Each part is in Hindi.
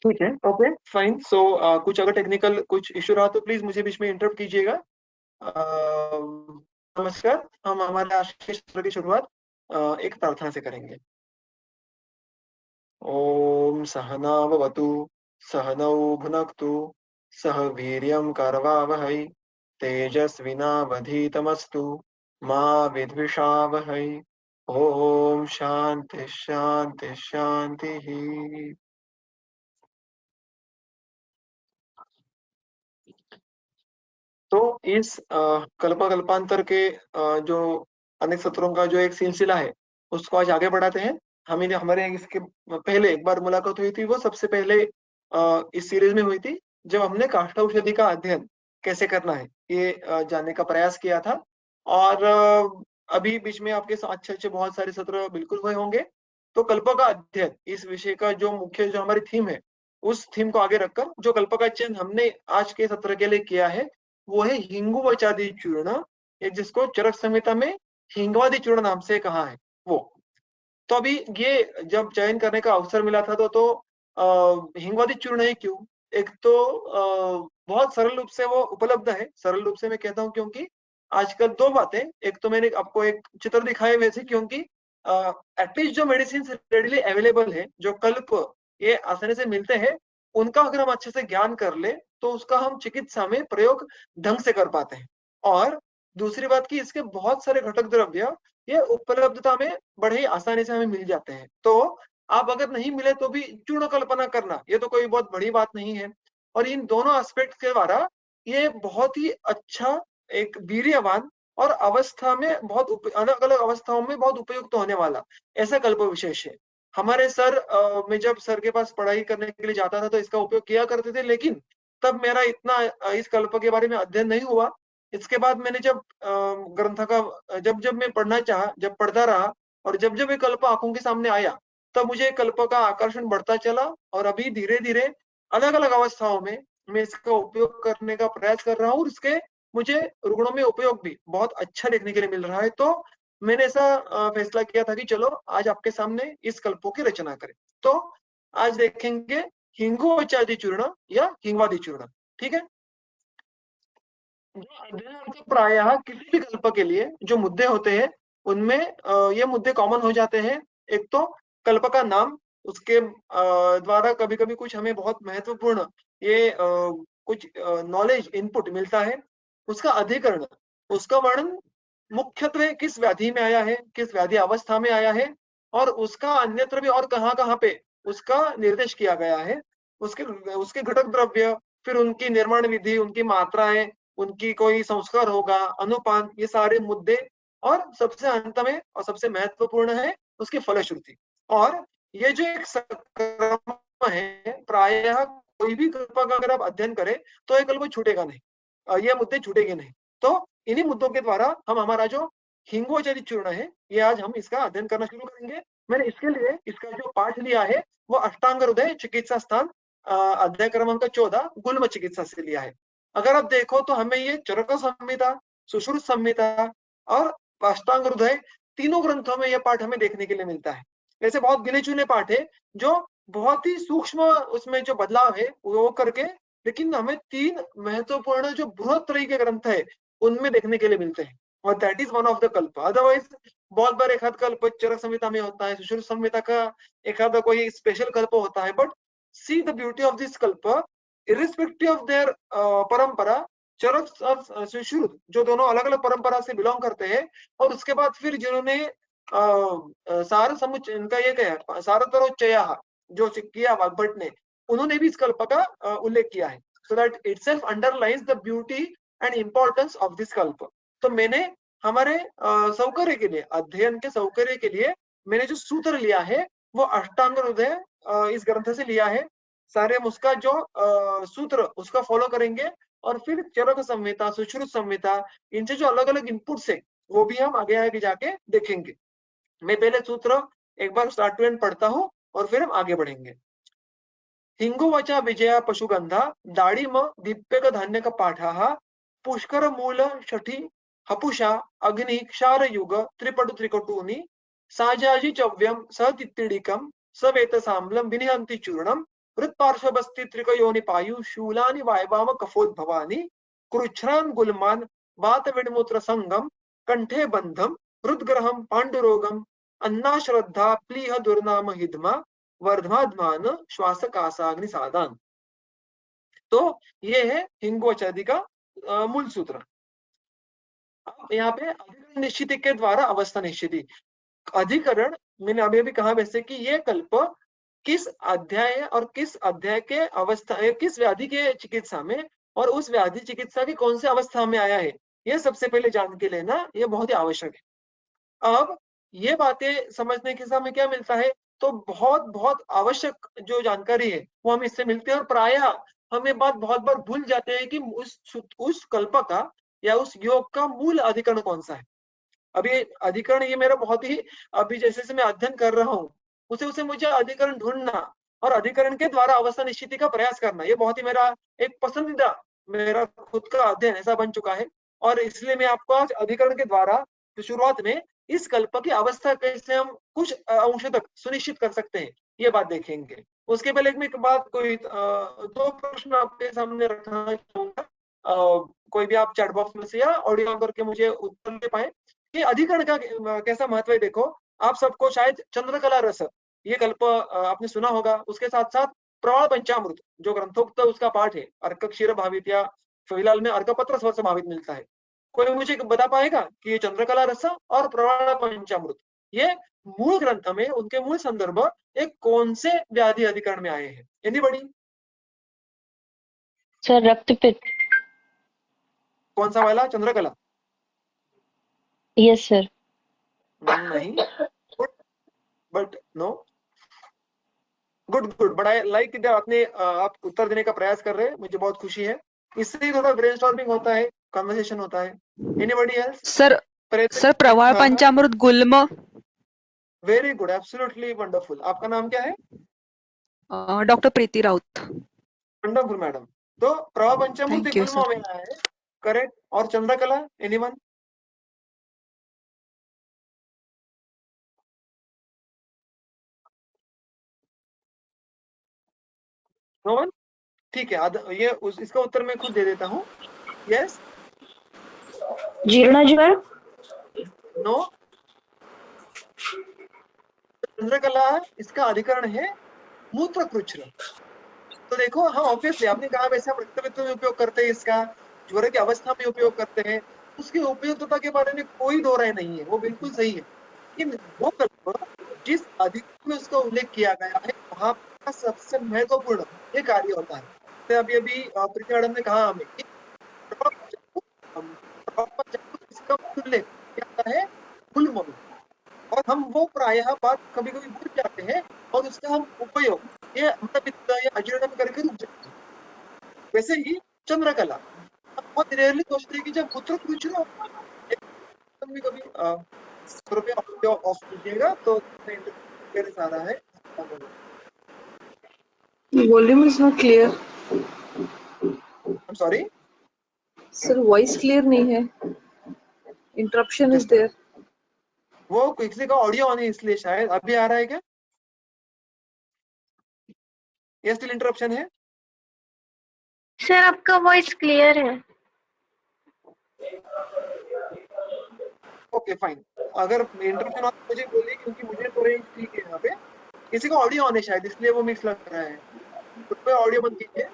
ठीक है, ओके फाइन। सो कुछ अगर टेक्निकल कुछ इश्यू रहा तो प्लीज मुझे बीच में इंटरप्ट कीजिएगा। नमस्कार, हम हमारे आज के सत्र की शुरुआत एक प्रार्थना से करेंगे। ओम सहना भवतु, सहनौ भुनक्तु, सह वीर्यं करवावहै, तेजस्विनावधीतमस्तु, मा विद्विषावहै। ओम शांति शांति शांति। तो इस कल्पांतर के जो अनेक सत्रों का जो एक सिलसिला है उसको आज आगे बढ़ाते हैं। हमें हमारे इसके पहले एक बार मुलाकात हुई थी, वो सबसे पहले इस सीरीज में हुई थी जब हमने काष्ठौषधि का अध्ययन कैसे करना है ये जानने का प्रयास किया था। और अभी बीच में आपके अच्छे अच्छे बहुत सारे सत्र बिल्कुल हुए होंगे। तो कल्प का अध्ययन इस विषय का जो मुख्य जो हमारी थीम है, उस थीम को आगे रखकर जो कल्प का चयन हमने आज के सत्र के लिए किया है वो है हिंगुवचादि चूर्ण, जिसको चरक संहिता में हिंगवादी चूर्ण नाम से कहा है वो। तो अभी ये जब चयन करने का अवसर मिला था तो हिंगवादी चूर्ण है क्यों? एक तो बहुत सरल रूप से वो उपलब्ध है। सरल रूप से मैं कहता हूँ क्योंकि आजकल दो बातें, एक तो मैंने आपको एक चित्र दिखाए वैसे, क्योंकि एटलीस्ट जो मेडिसिन रेडिली अवेलेबल है, जो कल्प ये आसानी से मिलते हैं, उनका अगर हम अच्छे से ज्ञान कर ले तो उसका हम चिकित्सा में प्रयोग ढंग से कर पाते हैं। और दूसरी बात की इसके बहुत सारे घटक द्रव्य ये उपलब्धता में बड़े ही आसानी से हमें मिल जाते हैं। तो आप अगर नहीं मिले तो भी चूर्ण कल्पना करना ये तो कोई बहुत बड़ी बात नहीं है। और इन दोनों एस्पेक्ट के द्वारा ये बहुत ही अच्छा एक वीर्यवान और अवस्था में बहुत अलग अलग अवस्थाओं में बहुत उपयुक्त होने वाला ऐसा कल्प विशेष है। हमारे सर मैं जब सर के पास पढ़ाई करने के लिए जाता था तो इसका उपयोग किया करते थे, लेकिन तब मेरा इतना इस कल्प के बारे में अध्ययन नहीं हुआ। इसके बाद मैंने जब ग्रंथ का जब जब मैं पढ़ना चाहा, जब पढ़ता रहा और जब जब ये कल्प आंखों के सामने आया, तब मुझे कल्प का आकर्षण बढ़ता चला। और अभी धीरे धीरे अलग अलग अवस्थाओं में मैं इसका उपयोग करने का प्रयास कर रहा हूँ और इसके मुझे रुग्णों में उपयोग भी बहुत अच्छा देखने के लिए मिल रहा है। तो मैंने ऐसा फैसला किया था कि चलो आज आपके सामने इस कल्पों की रचना करें। तो आज देखेंगे हिंगुवचादि चूर्ण या हिंगवादी चूर्ण। ठीक है। जो प्रायः किसी भी कल्प के लिए जो मुद्दे होते हैं उनमें ये मुद्दे कॉमन हो जाते हैं। एक तो कल्प का नाम, उसके द्वारा कभी कभी कुछ हमें बहुत महत्वपूर्ण ये कुछ नॉलेज इनपुट मिलता है। उसका अधिकरण, उसका वर्णन मुख्यत्वे किस व्याधि में आया है, किस व्याधि अवस्था में आया है और उसका अन्यत्र भी और कहाँ कहाँ पे उसका निर्देश किया गया है। उसके उसके घटक द्रव्य, फिर उनकी निर्माण विधि, उनकी मात्राएं, उनकी कोई संस्कार होगा, अनुपान, ये सारे मुद्दे। और सबसे अंत में और सबसे महत्वपूर्ण है उसकी फलश्रुति। और ये जो एक क्रम है, प्रायः कोई भी कल्प का अगर आप अध्ययन करें तो ये कल्प छूटेगा नहीं, ये मुद्दे छूटेंगे नहीं। तो इन्हीं मुद्दों के द्वारा हम हमारा जो हिंगोचरी चूर्ण है ये आज हम इसका अध्ययन करना शुरू करेंगे। मैंने इसके लिए इसका जो पाठ लिया है वो अष्टांग हृदय चिकित्सा स्थान अध्याय क्रमांक 14 गुल्म चिकित्सा से लिया है। अगर आप देखो तो हमें ये चरक संहिता, सुश्रुत संहिता और अष्टांग हृदय तीनों ग्रंथों में यह पाठ हमें देखने के लिए मिलता है। ऐसे बहुत गिने चुने पाठ है जो बहुत ही सूक्ष्म उसमें जो बदलाव है वो करके, लेकिन हमें तीन महत्वपूर्ण जो बृहत तरह के ग्रंथ है उनमें देखने के लिए मिलते हैं। और that is one of the कल्प। अदरवाइज बहुत बार एक आध कल्प चरक संहिता में होता है, सुश्रुत संहिता का एक आधा कोई स्पेशल कल्प होता है। But see the beauty of this कल्प, इरिस्पेक्टिव ऑफ देयर परंपरा, चरक और सुश्रुत जो दोनों अलग अलग परंपरा से बिलोंग करते हैं और उसके बाद फिर जिन्होंने सार समुच्चय इनका ये क्या है सारतरोच्चय जो किया वाग्भट ने, उन्होंने भी इस कल्प का उल्लेख किया है। So that itself underlines the beauty and importance of this कल्प। तो मैंने हमारे सौकर्य के लिए, अध्ययन के सौकर्य के लिए मैंने जो सूत्र लिया है वो अष्टांग हृदय इस ग्रंथ से लिया है। सारे हम उसका जो सूत्र उसका फॉलो करेंगे और फिर चरक संहिता, सुश्रुत संहिता, इनसे जो अलग अलग इनपुट्स है वो भी हम आगे आगे जाके देखेंगे। मैं पहले सूत्र एक बार स्टार्ट टू एंड पढ़ता हूँ और फिर हम आगे बढ़ेंगे। हिंगुवचा विजया पशुगंधा दाड़िम दीप्यक धान्य का पाठः पुष्कर मूल षठी हपुषा अग्नि क्षार युग त्रिपटु त्रिकटूनि साजाजी चव्यम सतित्तिडिकम सवेत साम्लम विनिहंति चूर्णम हृत्पार्श्वस्ति त्रिकयोनि पायु शूलानि वायवाम कफोद्भवानि कृच्छ्रान् गुल्मान् वात विण्मूत्र संगम कंठे बंधम हृदग्रहम पांडुरोगम अन्ना श्रद्धा प्लीह दुर्नाम हिद्मा वर्धमाद्मान श्वास कासाग्नि सादान। तो ये है हिंगोचादि का मूल सूत्र। अब यहाँ पे अधिकरण निश्चिति के द्वारा अवस्था निश्चिति। अधिकरण मैंने अभी अभी कहा वैसे कि ये कल्प किस अध्याय और किस अध्याय के अवस्था, किस व्याधि के चिकित्सा में और उस व्याधि चिकित्सा की कौन सी अवस्था में आया है, ये सबसे पहले जान के लेना ये बहुत ही आवश्यक है। अब ये बातें समझने के समय क्या मिलता है, तो बहुत बहुत आवश्यक जो जानकारी है वो हमें इससे मिलती है। और प्रायः हम ये बात बहुत बार भूल जाते हैं कि उस कल्प का या उस योग का मूल अधिकरण कौन सा है। अभी अधिकरण ये मेरा बहुत ही, अभी जैसे से मैं अध्ययन कर रहा हूँ उसे उसे मुझे अधिकरण ढूंढना और अधिकरण के द्वारा अवस्था निश्चिति का प्रयास करना, ये बहुत ही मेरा एक पसंदीदा, मेरा खुद का अध्ययन ऐसा बन चुका है। और इसलिए मैं आपको आज अधिकरण के द्वारा शुरुआत में इस कल्प की अवस्था कैसे हम कुछ अंश तक सुनिश्चित कर सकते हैं ये बात देखेंगे। उसके पहले एक बात, कोई दो प्रश्न आपके सामने रखना चाहूंगा, कोई भी आप चैट बॉक्स में से या ऑडियो करके मुझे उत्तर दे पाए कि अधिकरण का कैसा महत्व है। देखो आप सबको शायद चंद्रकला रस ये कल्प आपने सुना होगा, उसके साथ साथ प्रवाल पंचामृत जो ग्रंथोक्त उसका पाठ है, अर्क क्षीर भावित या फिलहाल में अर्कपत्र स्वर भावित मिलता है। कोई मुझे बता पाएगा कि ये चंद्रकला रस और प्रवाल पंचामृत ये मूल ग्रंथ में उनके मूल संदर्भ एक कौन से व्याधि अधिकरण में आए हैं? एनीबॉडी? सर रक्तपित्त। कौन सा वाला? चंद्रकला? Yes sir. नहीं, बट नो। गुड गुड, बड़ा लाइक कि आपने आप उत्तर देने का प्रयास कर रहे हैं, मुझे बहुत खुशी है। इससे थोड़ा ब्रेनस्टॉर्मिंग होता है, कन्वर्सेशन होता है। Anybody else? सर प्रवाल पंचामृत गुल्म। Very good, absolutely wonderful. आपका नाम क्या है? Doctor Preeti Raut. Wonderful madam. तो प्रवाल पंचामृत थैंक यू गुल्म में आया है, करेक्ट। और चंद्रकला एनीवन? No one? ठीक है, ये इसका उत्तर मैं खुद दे देता हूँ। यस? जीर्ण ज्वर? नो। चंद्रकला इसका अधिकरण है मूत्रकृच्छ्र। तो देखो, हाँ ऑब्वियसली आपने कहा वैसे हम रक्तपित्त में उपयोग करते हैं, इसका ज्वर की अवस्था में उपयोग करते हैं, उसकी उपयुक्तता के बारे में कोई दो राय नहीं है, वो बिल्कुल सही है। लेकिन वो कल्प जिस अधिकरण में उसका उल्लेख किया गया है वहां का सबसे महत्वपूर्ण ये कार्य होता है। तो अभी अभी प्रीति मैडम ने कहा हमें कि इसका उल्लेख क्या है? गुल्म में। और हम वो प्रायः बात कभी कभी भूल जाते हैं और उसका हम उपयोग ये अम्लपित्त या अजीर्ण करके रुक जाते हैं। वैसे ही चंद्रकला हम बहुत रेयरली सोचते हैं कि जब मूत्रकृच्छ्र कभी कभी कृपया ऑडियो ऑफ कीजिएगा तो आ रहा है। Volume is not clear. I'm sorry? Sir, voice clear नहीं है. Interruption is there. वो किसी का ऑडियो ऑन है इसलिए शायद। अभी आ रहा है क्या? ये स्टिल इंटरप्शन है? सर आपका वॉइस क्लियर है। ओके फाइन, अगर इंटरप्शन हो तो मुझे बोलिए क्योंकि मुझे तो रेंज ठीक है यहाँ पे। किसी का ऑडियो ऑन है शायद इसलिए वो मिक्स लग रहा है। कृपया ऑडियो बंद कीजिए।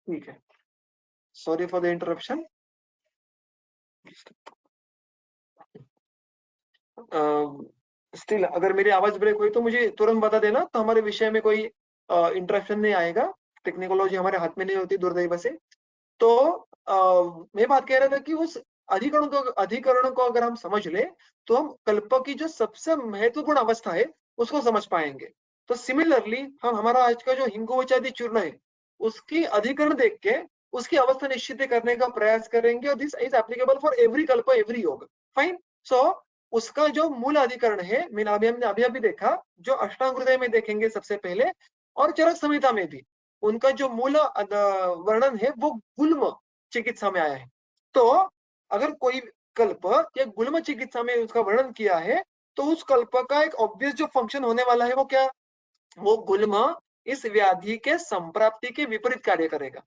ठीक है, sorry for the interruption. Still अगर मेरी आवाज ब्रेक हुई तो मुझे तुरंत बता देना, तो हमारे विषय में कोई इंटरप्शन नहीं आएगा। टेक्नोलॉजी हमारे हाथ में नहीं होती दुर्दैव से। तो मैं बात कह रहा था कि उस अधिकरण को अगर हम समझ ले तो हम कल्प की जो सबसे महत्वपूर्ण अवस्था है उसको समझ पाएंगे। तो सिमिलरली हम हमारा आज का जो हिंगोचादि चूर्ण है उसकी अधिकरण देख के उसकी अवस्था निश्चित करने का प्रयास करेंगे और this is applicable for every कल्प एवरी योग। फाइन। सो उसका जो मूल अधिकरण है, मैंने हमने अभी देखा, जो अष्टांग हृदय में देखेंगे सबसे पहले और चरक संहिता में भी उनका जो मूल वर्णन है वो गुल्म चिकित्सा में आया है। तो अगर कोई कल्प या गुल्म चिकित्सा में उसका वर्णन किया है तो उस कल्प का एक ऑब्वियस जो फंक्शन होने वाला है वो क्या, वो गुल्म इस व्याधि के संप्राप्ति के विपरीत कार्य करेगा।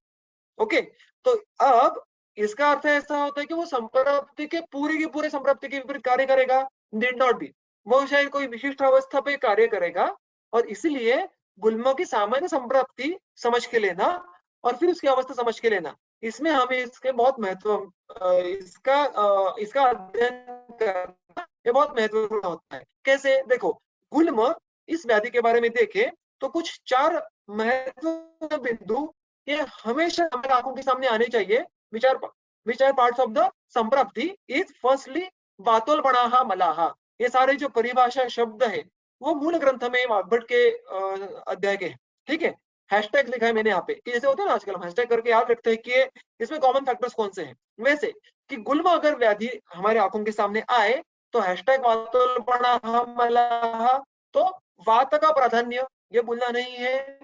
ओके, तो अब इसका अर्थ ऐसा होता है कि वो संप्राप्ति के पूरे संप्राप्ति के विपरीत कार्य करेगा, नीड नॉट बी, वो शायद कोई विशिष्ट अवस्था पे कार्य करेगा। और इसलिए गुल्म की सामान्य संप्राप्ति समझ के लेना और फिर उसकी अवस्था समझ के लेना, इसमें हमें इसके बहुत महत्व इसका अध्ययन करना ये बहुत महत्वपूर्ण होता है। कैसे, देखो गुल्म इस व्याधि के बारे में देखें तो कुछ 4 महत्वपूर्ण बिंदु ये हमेशा हमारे आंखों के सामने आने चाहिए। विचार पार्ट्स ऑफ द संप्राप्ति इज फर्स्टली वातोलपणाः मलाः। ये सारे जो परिभाषा शब्द है वो मूल ग्रंथ में वाग्भट के अध्याय के, ठीक है। हैशटैग लिखा है मैंने यहाँ पे कि जैसे होता है ना आजकल हम हैशटैग करके याद रखते हैं कि इसमें कॉमन फैक्टर्स कौन से हैं, वैसे कि गुल्म अगर व्याधि हमारे आंखों के सामने आए तो हैशटैग वातोलपणाः मलाः, तो वात का प्राधान्य ये भूलना नहीं है।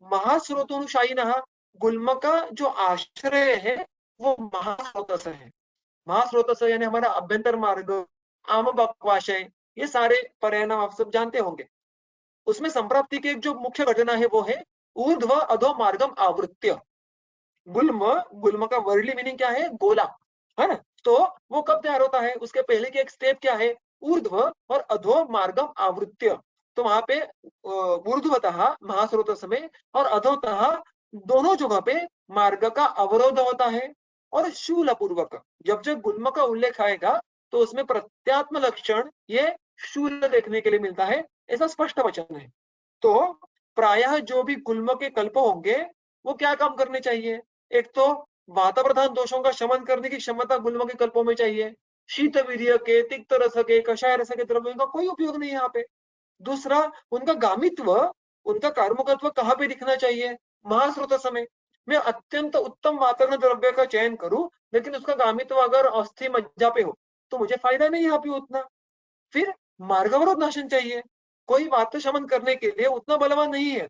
महास्रोतोनुशायिनः, गुल्म का जो आश्रय है वो महास्रोतस है। महास्रोतस यानी हमारा अभ्यंतर मार्ग, आम बकवाशय, ये सारे पर्याय नाम आप सब जानते होंगे। उसमें संप्राप्ति की एक जो मुख्य घटना है वो है ऊर्ध्व अधो मार्गम आवृत्य। गुल्म का वर्डली मीनिंग क्या है, गोला, है ना। तो वो कब तैयार होता है, उसके पहले की एक स्टेप क्या है, ऊर्ध्व और अधो मार्गम आवृत्य। तो वहां पे ऊर्ध्वतः महास्रोतस में और अधोतः दोनों जगह पे मार्ग का अवरोध होता है। और शूल पूर्वक जब गुल्म का उल्लेख आएगा तो उसमें प्रत्यात्म लक्षण ये शूल देखने के लिए मिलता है, ऐसा स्पष्ट वचन है। तो प्रायः जो भी गुल्म के कल्प होंगे वो क्या काम करने चाहिए, एक तो वात प्रधान दोषों का शमन करने की क्षमता गुल्म के कल्पों में चाहिए। शीत वीर्य के, तिक्त रस के, कषाय रस के द्रव्यों का कोई उपयोग नहीं है यहाँ पे। दूसरा, उनका गामित्व, उनका कार्मुकत्व कहाँ पे दिखना चाहिए, महास्रोत समय। मैं अत्यंत उत्तम वातावरण द्रव्य का चयन करूं लेकिन उसका गामित्व अगर अस्थि मज्जा पे हो तो मुझे फायदा नहीं यहाँ पे उतना। फिर मार्गावरोध नाशन चाहिए, कोई वात शमन करने के लिए उतना बलवान नहीं है,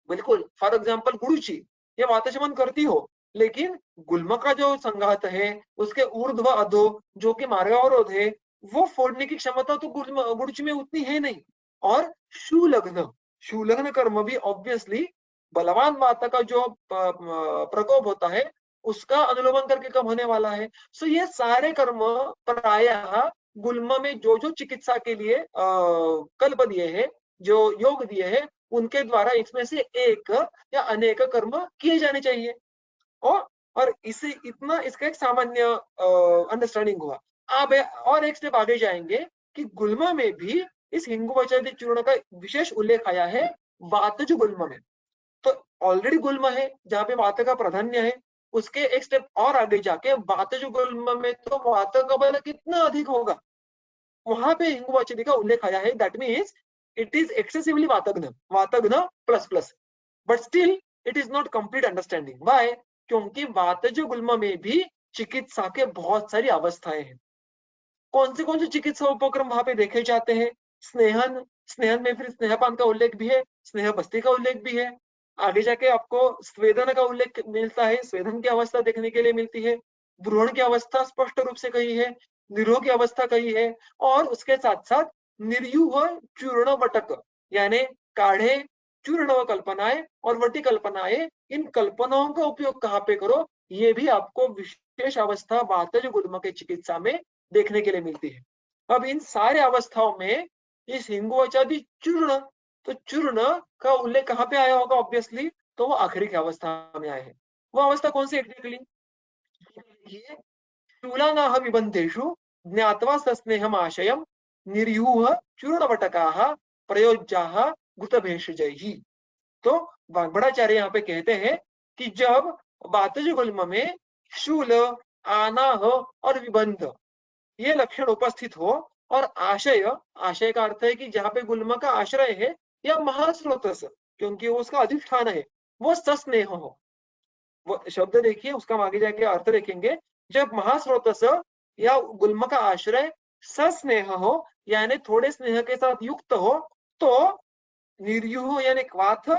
बिल्कुल फॉर एग्जाम्पल गुरुची ये वात शमन करती हो, लेकिन गुल्म का जो संघात है उसके ऊर्ध्व अधो जो कि मार्गावरोध है वो फोड़ने की क्षमता तो गुरुची में उतनी है नहीं। और शूलग्न कर्म भी ऑब्वियसली बलवान वात का जो प्रकोप होता है उसका अनुलोमन करके कम होने वाला है। सो ये सारे कर्म प्रायः गुल्म में जो जो चिकित्सा के लिए कल्प दिए हैं, जो योग दिए हैं, उनके द्वारा इसमें से एक या अनेक कर्म किए जाने चाहिए। और इसे इतना इसका एक सामान्य अंडरस्टैंडिंग हुआ। अब और एक स्टेप आगे जाएंगे कि गुल्म में भी इस हिंगुवचनादि चूर्ण का विशेष उल्लेख आया है वातज गुल्म में। तो ऑलरेडी गुल्म है जहाँ पे वात का प्राधान्य है, उसके एक स्टेप और आगे जाके वातज गुल्म में तो वात का बल कितना अधिक होगा, वहां पे हिंगुवचनादि का उल्लेख आया है। That means it is excessively वातग्न plus plus, but still it is not complete understanding. Why, क्योंकि वातज गुल्म में भी चिकित्सा के बहुत सारी अवस्थाएं हैं। कौन से चिकित्सा उपक्रम वहां पे देखे जाते हैं, स्नेहन में फिर स्नेहपान का उल्लेख भी है, स्नेह बस्ती का उल्लेख भी है। आगे जाके आपको स्वेदन का उल्लेख मिलता है, स्वेदन की अवस्था देखने के लिए मिलती है, भ्रूण की अवस्था स्पष्ट रूप से कही है, निरोह की अवस्था कही है, और उसके साथ साथ निर्यूह चूर्ण वटक यानी काढ़े चूर्ण व कल्पनाएं और वटी कल्पनाएं, इन कल्पनाओं का उपयोग कहाँ पे करो, ये भी आपको विशेष अवस्था वातज गुल्म के चिकित्सा में देखने के लिए मिलती है। अब इन सारे अवस्थाओं में इस हिंगुवचनादि चूर्ण, तो चूर्ण का उल्लेख कहाँ पे आया होगा ऑब्वियसली, तो वो आखिरी की अवस्था में आया है। वो अवस्था कौन सी एग्जैक्टली, शूलानाः विबन्धेषु ज्ञात्वा सस्नेहम् आशयम् निर्यूह चूर्णवटकाः प्रयोज्याः घृतभेषजैः। तो वाग्भटाचार्य यहाँ पे कहते हैं कि जब वातज गुल्म में शूल, आनाह और विबंध ये लक्षण उपस्थित हो और आशय का अर्थ है कि जहाँ पे गुल्म का आश्रय है या महास्रोतस क्योंकि वो उसका अधिष्ठान है वो सस्नेह हो, वो शब्द देखिए, उसका हम आगे जाके अर्थ देखेंगे। जब महास्रोतस या गुल्म का आश्रय सस्नेह हो, यानी थोड़े स्नेह के साथ युक्त हो, तो निर्युह यानी क्वाथ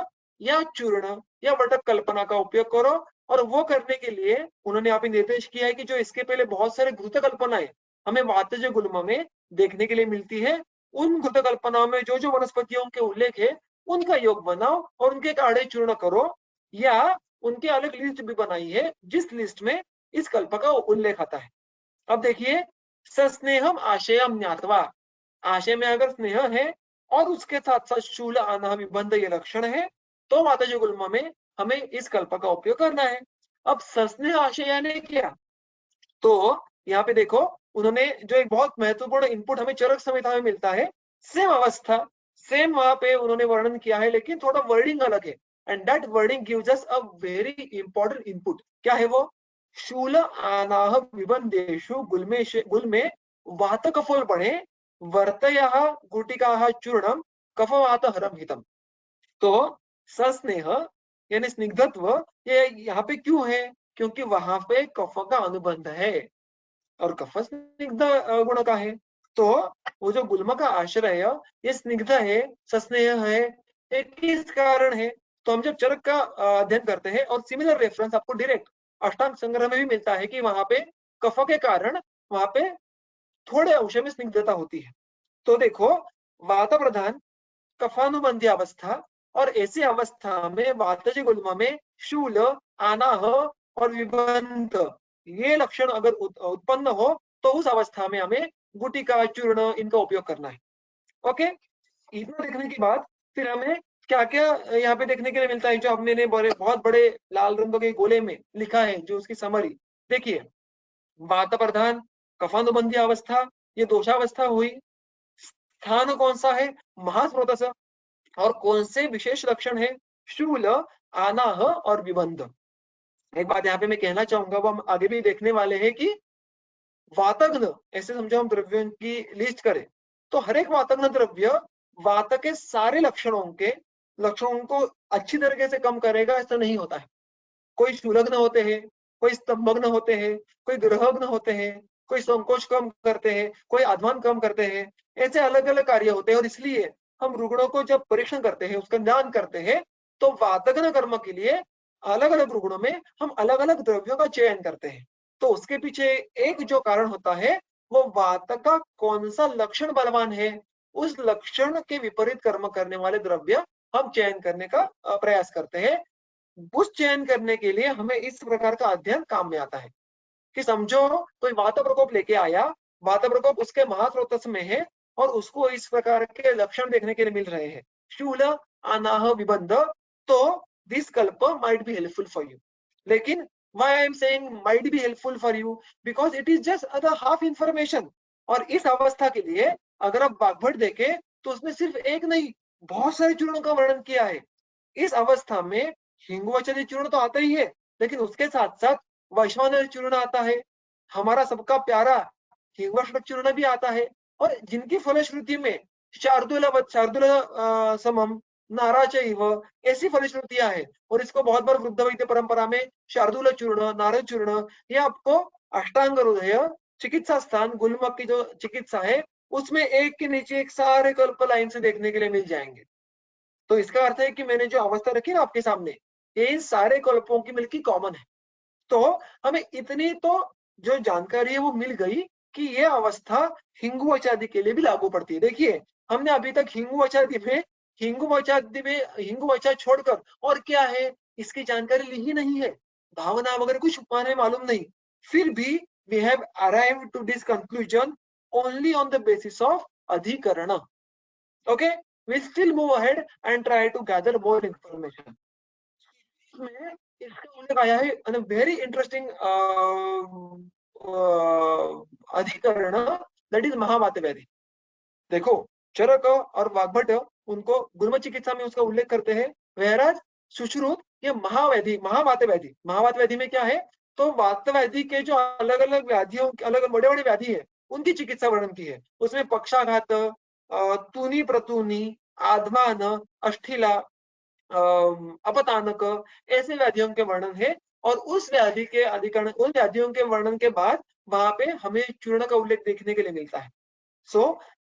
या चूर्ण या वटक कल्पना का उपयोग करो। और वो करने के लिए उन्होंने यहाँ पे निर्देश किया है कि जो इसके पहले बहुत सारे घृत कल्पनाएं हमें वातज गुल्म में देखने के लिए मिलती है, उन घृत कल्पनाओं में जो जो वनस्पतियों के उल्लेख है उनका योग बनाओ और उनके काढ़े चूर्ण करो, या उनकी अलग लिस्ट भी बनाई है जिस लिस्ट में इस कल्प का उल्लेख आता है। अब देखिए, सस्नेहम आशयम ज्ञातवा, आशय में अगर स्नेह है और उसके साथ साथ शूल आना विबंध ये लक्षण है, तो माताजी गुल्म में हमें इस कल्प का उपयोग करना है। अब सस्नेह आशय यानी क्या, तो यहाँ पे देखो उन्होंने जो एक बहुत महत्वपूर्ण इनपुट हमें चरक संहिता में मिलता है, सेम अवस्था, सेम वहां पे उन्होंने वर्णन किया है, लेकिन थोड़ा वर्डिंग अलग है। And that wording gives us a very important input. क्या है वो? शूल आनाह विबंधेषु गुल्मे वातक फल बने वर्तयः गुटिकाः चूर्णम कफवात हरम हितम। तो सस्नेह यानी स्निग्धत्व ये यहाँ पे क्यों है? क्योंकि वहां पे कफ का अनुबंध है और कफ स्निग्ध गुण का है। तो वो जो गुल्म का आश्रय ये स्निग्ध है, सस्नेह है, ये किस कारण है? तो हम जब चरक का अध्ययन करते हैं और सिमिलर रेफरेंस आपको डायरेक्ट अष्टांग संग्रह में भी मिलता है कि वहां पे कफ के कारण वहां पे थोड़े अंश में स्निग्धता होती है। तो देखो, वात प्रधान कफानुबंधी अवस्था, और ऐसी अवस्था में वातज गुल्म में शूल आनाह और विबंध ये लक्षण अगर उत्पन्न हो, तो उस अवस्था में हमें गुटिका चूर्ण इनका उपयोग करना है। ओके, इतना देखने के बाद फिर हमें क्या क्या यहाँ पे देखने के लिए मिलता है, जो हमने बहुत बड़े लाल रंग के गोले में लिखा है, जो उसकी समरी देखिए। वात प्रधान कफानुबंधी अवस्था ये दोषावस्था हुई। स्थान कौन सा है? महास्रोतस। और कौन से विशेष लक्षण है? शूल आनाह और विबंध। एक बात यहाँ पे मैं कहना चाहूंगा, वो हम आगे भी देखने वाले हैं कि वातग्न, ऐसे समझो हम द्रव्यों की लिस्ट करें तो हर एक वातग्न द्रव्य वात के सारे लक्षणों को अच्छी तरीके से कम करेगा, ऐसा नहीं होता है। कोई शूलग्न होते हैं, कोई स्तंभग्न होते हैं, कोई ग्रहग्न होते हैं, कोई संकोच कम करते हैं, कोई आध्वान कम करते हैं, ऐसे अलग अलग कार्य होते हैं। और इसलिए हम रुग्णों को जब परीक्षण करते हैं, उसका ज्ञान करते हैं, तो वातग्न कर्म के लिए अलग अलग रुग्णों में हम अलग अलग द्रव्यों का चयन करते हैं। तो उसके पीछे एक जो कारण होता है, वो वात का कौन सा लक्षण बलवान है, उस लक्षण के विपरीत कर्म करने वाले द्रव्य हम चयन करने का प्रयास करते हैं। उस चयन करने के लिए हमें इस प्रकार का अध्ययन काम में आता है कि समझो कोई वात प्रकोप लेके आया, वात प्रकोप उसके महास्रोतस में है और उसको इस प्रकार के लक्षण देखने के लिए मिल रहे हैं, शूल आनाह विबंध, तो दिस कल्प might be helpful for you. लेकिन why I am saying might be helpful for you, because it is just the half information. और इस अवस्था के लिए अगर आप वाग्भट देखें तो उसमें सिर्फ एक नहीं, बहुत सारे चूर्णों का वर्णन किया है। इस अवस्था में हिंगुवचन चूर्ण तो आता ही है, लेकिन उसके साथ साथ वैश्वानर चूर्ण आता है, हमारा सबका प्यारा हिंगवष्टक चूर्ण भी आता है। और जिनकी फलश्रुति में शार्दूल समम नाराचैव ऐसी फलश्रुतियां हैं। और इसको बहुत बार वृद्ध वैद्य परंपरा में शार्दूल चूर्ण, नारद चूर्ण, ये आपको अष्टांग हृदय चिकित्सा स्थान गुल्म की जो चिकित्सा है उसमें एक के नीचे एक सारे कल्प लाइन से देखने के लिए मिल जाएंगे। तो इसका अर्थ है कि मैंने जो अवस्था रखी ना आपके सामने, ये सारे कल्पों की मिलकर कॉमन है। तो हमें इतनी तो जो जानकारी है वो मिल गई कि ये अवस्था हिंगुवचादि के लिए भी लागू पड़ती है। देखिए, हमने अभी तक हिंगुवचा छोड़कर और क्या है इसकी जानकारी ली ही नहीं है, भावना वगैरह कुछ हमें मालूम नहीं। फिर भी we have arrived to this conclusion only on the basis of अधिकरण। Okay, we'll still move ahead and try to gather more information. इसमें इसका उल्लेख आया है and a very interesting अधिकरण, that is महावात व्याधि। देखो, चरक और वाग्भट उनको गुल्म चिकित्सा में उसका उल्लेख करते हैं, वहराज सुश्रुत ये महावात व्याधि में क्या है, तो वात व्याधि के जो अलग अलग व्याधियों, अलग बड़े बड़े व्याधि है उनकी चिकित्सा वर्णन की है। उसमें पक्षाघात, तूनी प्रतूनी, आध्मान, अष्ठिला, अपतानक ऐसे व्याधियों के वर्णन है और उस व्याधि के अधिकरण, उन व्याधियों के वर्णन के बाद वहां पे हमें चूर्ण का उल्लेख देखने के लिए मिलता है।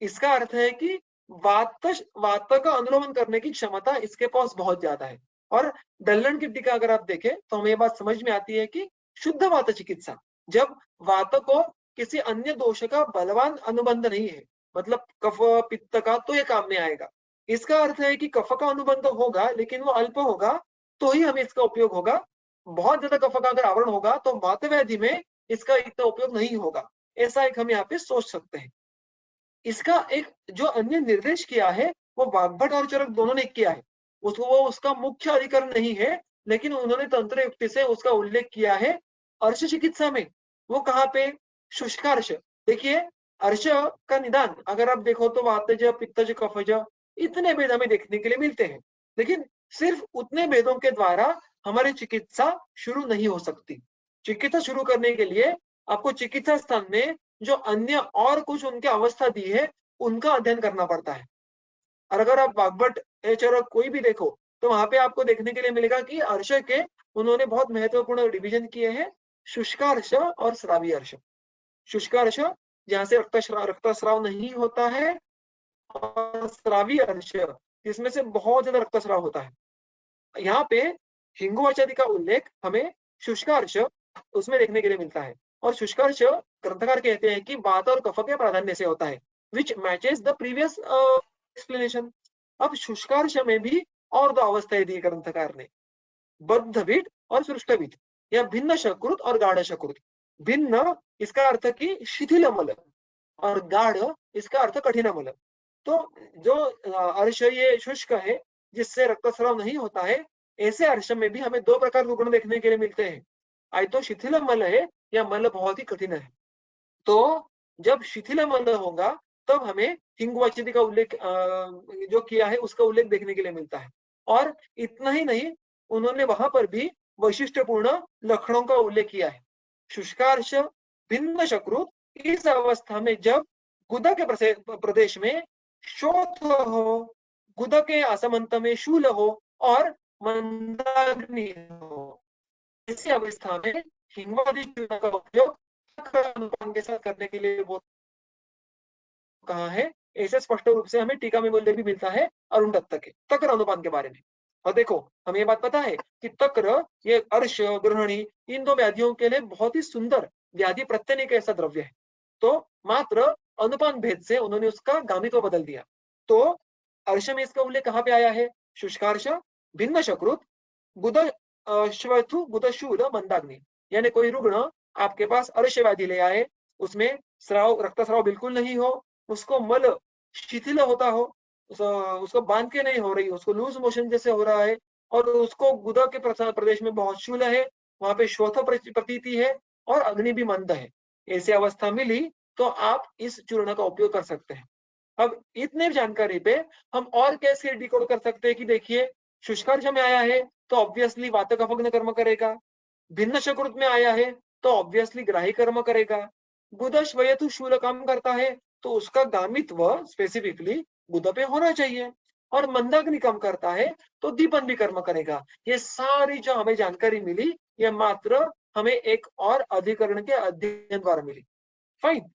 इसका अर्थ है कि वात का अनुलोमन करने की क्षमता इसके पास बहुत ज्यादा है। और डल्लन की टीका अगर आप देखें तो हमें ये बात समझ में आती है कि शुद्ध वात चिकित्सा, जब वात को किसी अन्य दोष का बलवान अनुबंध नहीं है, मतलब कफ पित्त का, तो ये काम में आएगा। इसका अर्थ है कि कफ का अनुबंध होगा लेकिन वो अल्प होगा तो ही हमें इसका उपयोग होगा। बहुत ज्यादा कफ का अगर आवरण होगा तो वात व्याधि में इसका इतना उपयोग नहीं होगा। ऐसा एक हम यहाँ पे सोच सकते हैं। इसका एक जो अन्य निर्देश किया है वो वाग्भट और चरक दोनों ने किया है। वो उसका मुख्य अधिकरण नहीं है, लेकिन उन्होंने तंत्र युक्ति से उसका उल्लेख किया है अर्श चिकित्सा में। वो कहाँ पे? शुष्कार्श। देखिए, अर्श का निदान अगर आप देखो तो वातज, पित्तज, कफज, इतने भेद हमें देखने के लिए मिलते हैं, लेकिन सिर्फ उतने भेदों के द्वारा हमारी चिकित्सा शुरू नहीं हो सकती। चिकित्सा शुरू करने के लिए आपको चिकित्सा स्थान में जो अन्य और कुछ उनकी अवस्था दी है उनका अध्ययन करना पड़ता है। और अगर आप वाग्भट और कोई भी देखो तो वहां पे आपको देखने के लिए मिलेगा कि अर्श के उन्होंने बहुत महत्वपूर्ण डिवीजन किए हैं, शुष्कार्श और श्रावी अर्श। शुष्कार्श जहाँ से रक्तस्राव नहीं होता है, और श्रावी अर्श जिसमें से बहुत ज्यादा रक्तस्राव होता है। यहाँ पे हिंगुवाचादि का उल्लेख हमें शुष्कार्श उसमें देखने के लिए मिलता है। और शुष्कार्श ग्रंथकार कहते हैं कि वात और कफ के प्राधान्य से होता है, विच मैचेस द प्रीवियस एक्सप्लेनेशन। अब शुष्कार्श में भी और दो अवस्थाएं दी ग्रंथकार ने, बद्धविद और सृष्टविद, या भिन्न शकृत और गाढ़ शकृत। भिन्न इसका अर्थ कि शिथिल मल, और गाढ़ इसका अर्थ कठिन मल। तो जो अर्श ये शुष्क है जिससे रक्तस्राव नहीं होता है, ऐसे अर्श में भी हमें दो प्रकार के गुण देखने के लिए मिलते हैं, आई तो शिथिल मल है या मल बहुत ही कठिन है। तो जब शिथिल मल होगा तब हमें हिंगवाचिदी का उल्लेख जो किया है उसका उल्लेख देखने के लिए मिलता है। और इतना ही नहीं, उन्होंने वहां पर भी वैशिष्ट्यपूर्ण लक्षणों का उल्लेख किया है। शुष्कार्श, भिन्न शकृत, इस अवस्था में जब गुदा के प्रदेश में शोथ हो, गुदा के असमंत में शूल हो और मंदाग्नि हो, इसी अवस्था में हिंगवादी चूर्ण का उपयोग अनुपान के साथ करने के लिए वो कहा है। ऐसे स्पष्ट रूप से हमें टीका में उल्लेख भी मिलता है अरुण दत्त के तक्र अनुपान के बारे में। और देखो, हमें ये बात पता है कि तक्र, ये अर्श, ग्रहणी, इन दो व्याधियों के लिए बहुत ही सुंदर व्याधि प्रत्यय का ऐसा द्रव्य है। तो मात्र अनुपान भेद से उन्होंने उसका गामित्व बदल दिया। तो अर्श में इसका उल्लेख कहाँ पे आया है? शुष्कार्श, भिन्न शकृत, गुद श्वथु, गुदशूल, मंदाग्नि। यानी कोई रुग्ण आपके पास अर्श व्याधि ले आए, उसमें स्राव, रक्तस्राव बिल्कुल नहीं हो, उसको मल शिथिल होता हो, उसको बांध के नहीं हो रही, उसको लूज मोशन जैसे हो रहा है, और उसको गुदा के प्रदेश में बहुत शूल है, वहां पे श्वथ प्रतीति है और अग्नि भी मंद है, ऐसी अवस्था मिली तो आप इस चूर्ण का उपयोग कर सकते हैं। अब इतने जानकारी पे हम और कैसे डिकोड कर सकते हैं कि देखिए, शुष्कार्श में आया है तो ऑब्वियसली वात का भग्न कर्म करेगा, भिन्न शकृत में आया है तो ऑब्वियसली ग्राही कर्म करेगा, गुद श्वयतु शूल काम करता है तो उसका गामित्व स्पेसिफिकली गुद पे होना चाहिए, और मंदाग्नि काम करता है तो दीपन भी कर्म करेगा। ये सारी जो हमें जानकारी मिली ये मात्र हमें एक और अधिकरण के अध्ययन द्वारा मिली। फाइन।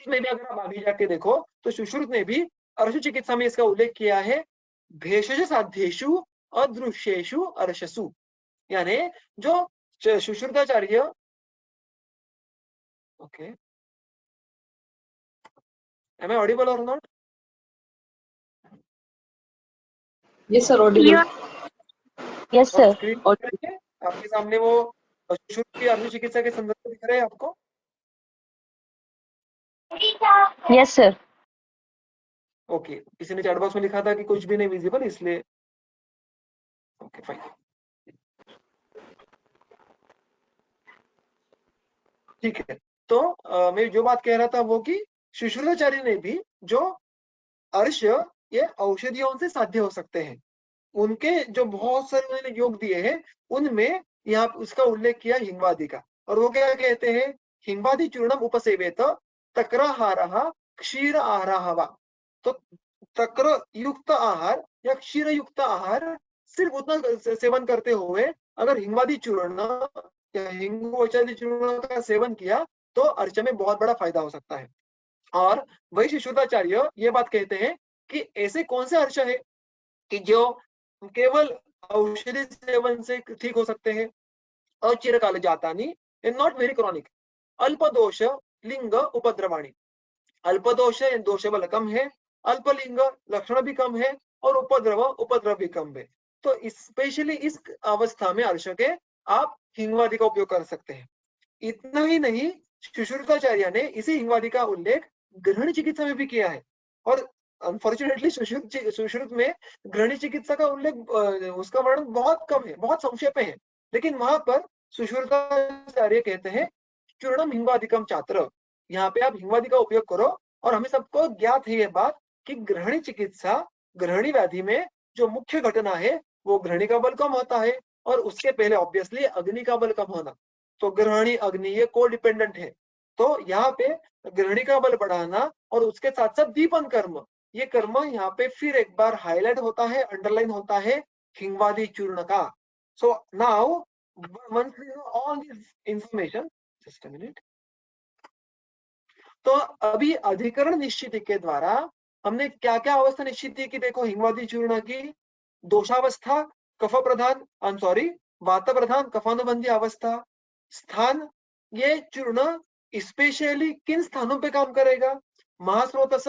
में भी अगर आप आगे जाके देखो तो सुश्रुत ने भी अर्श चिकित्सा में इसका उल्लेख किया है, भेषज साध्येषु अदृश्येषु अर्शसु। यानी जो सुश्रुताचार्य, ओके, एम आई ऑडिबल और not? Yes, sir, audible. Yes sir. Screen आपके सामने वो सुश्रुत की अर्श चिकित्सा के संदर्भ दिख रहे हैं आपको? Yes sir. ओके, किसी ने चैट बॉक्स में लिखा था कि कुछ भी नहीं विजिबल, इसलिए ओके फाइन, ठीक है। तो मैं जो बात कह रहा था वो कि सुश्रुताचार्य ने भी जो अर्श ये औषधियों से साध्य हो सकते हैं, उनके जो बहुत सारे उन्होंने योग दिए हैं उनमें यहाँ उसका उल्लेख किया हिंगवादी का। और वो क्या कहते हैं? हिंगवादी चूर्णम उपसेवेत तक्राहारः क्षीर आहारः वा। तो तक्र युक्त आहार या क्षीर युक्त आहार सिर्फ उतना सेवन करते हुए अगर हिंगवादी चूर्ण या हिंगू औषधि चूर्ण का सेवन किया तो अर्च में बहुत बड़ा फायदा हो सकता है। और वही शिशुदाचार्य ये बात कहते हैं कि ऐसे कौन से अर्च है कि जो केवल औषधि सेवन से ठीक हो सकते हैं, अचिरकाल जातानि एंड नॉट वेरी क्रॉनिक, अल्पदोष लिंग उपद्रवाणी। अल्पदोष दोष बल कम है, अल्पलिंग लक्षण भी कम है और उपद्रव भी कम है। तो स्पेशली इस अवस्था में अर्श के आप हिंगवादी का उपयोग कर सकते हैं। इतना ही नहीं, सुश्रुताचार्य ने इसी हिंगवादी का उल्लेख ग्रहण चिकित्सा में भी किया है। और अनफॉर्चुनेटली सुश्रुत में ग्रहणी चिकित्सा का उल्लेख उसका वर्णन बहुत कम है, बहुत संक्षेप है, लेकिन वहां पर सुश्रुताचार्य कहते हैं चूर्णम हिंगवादिकम छात्र, यहाँ पे आप हिंगवादी का उपयोग करो। और हमें सबको ज्ञात है ये बात कि ग्रहणी चिकित्सा, ग्रहणी व्याधि में जो मुख्य घटना है वो ग्रहणी का बल कम होता है और उसके पहले ऑब्वियसली अग्नि का बल कम होना। तो ग्रहणी अग्नि ये को डिपेंडेंट है। तो यहाँ पे ग्रहणी का बल बढ़ाना और उसके साथ साथ दीपन कर्म, ये कर्म यहाँ पे फिर एक बार हाईलाइट होता है, अंडरलाइन होता है हिंगवादी चूर्ण का। So now once we know all this information, just a minute, तो अभी अधिकरण निश्चिति के द्वारा हमने क्या क्या अवस्था निश्चित की कि देखो हिंगवादी चूर्ण की दोषावस्था, कफ प्रधान सॉरी वात प्रधान कफानुबंधी अवस्था, स्थान, ये चूर्ण स्पेशली किन स्थानों पे काम करेगा, महास्रोतस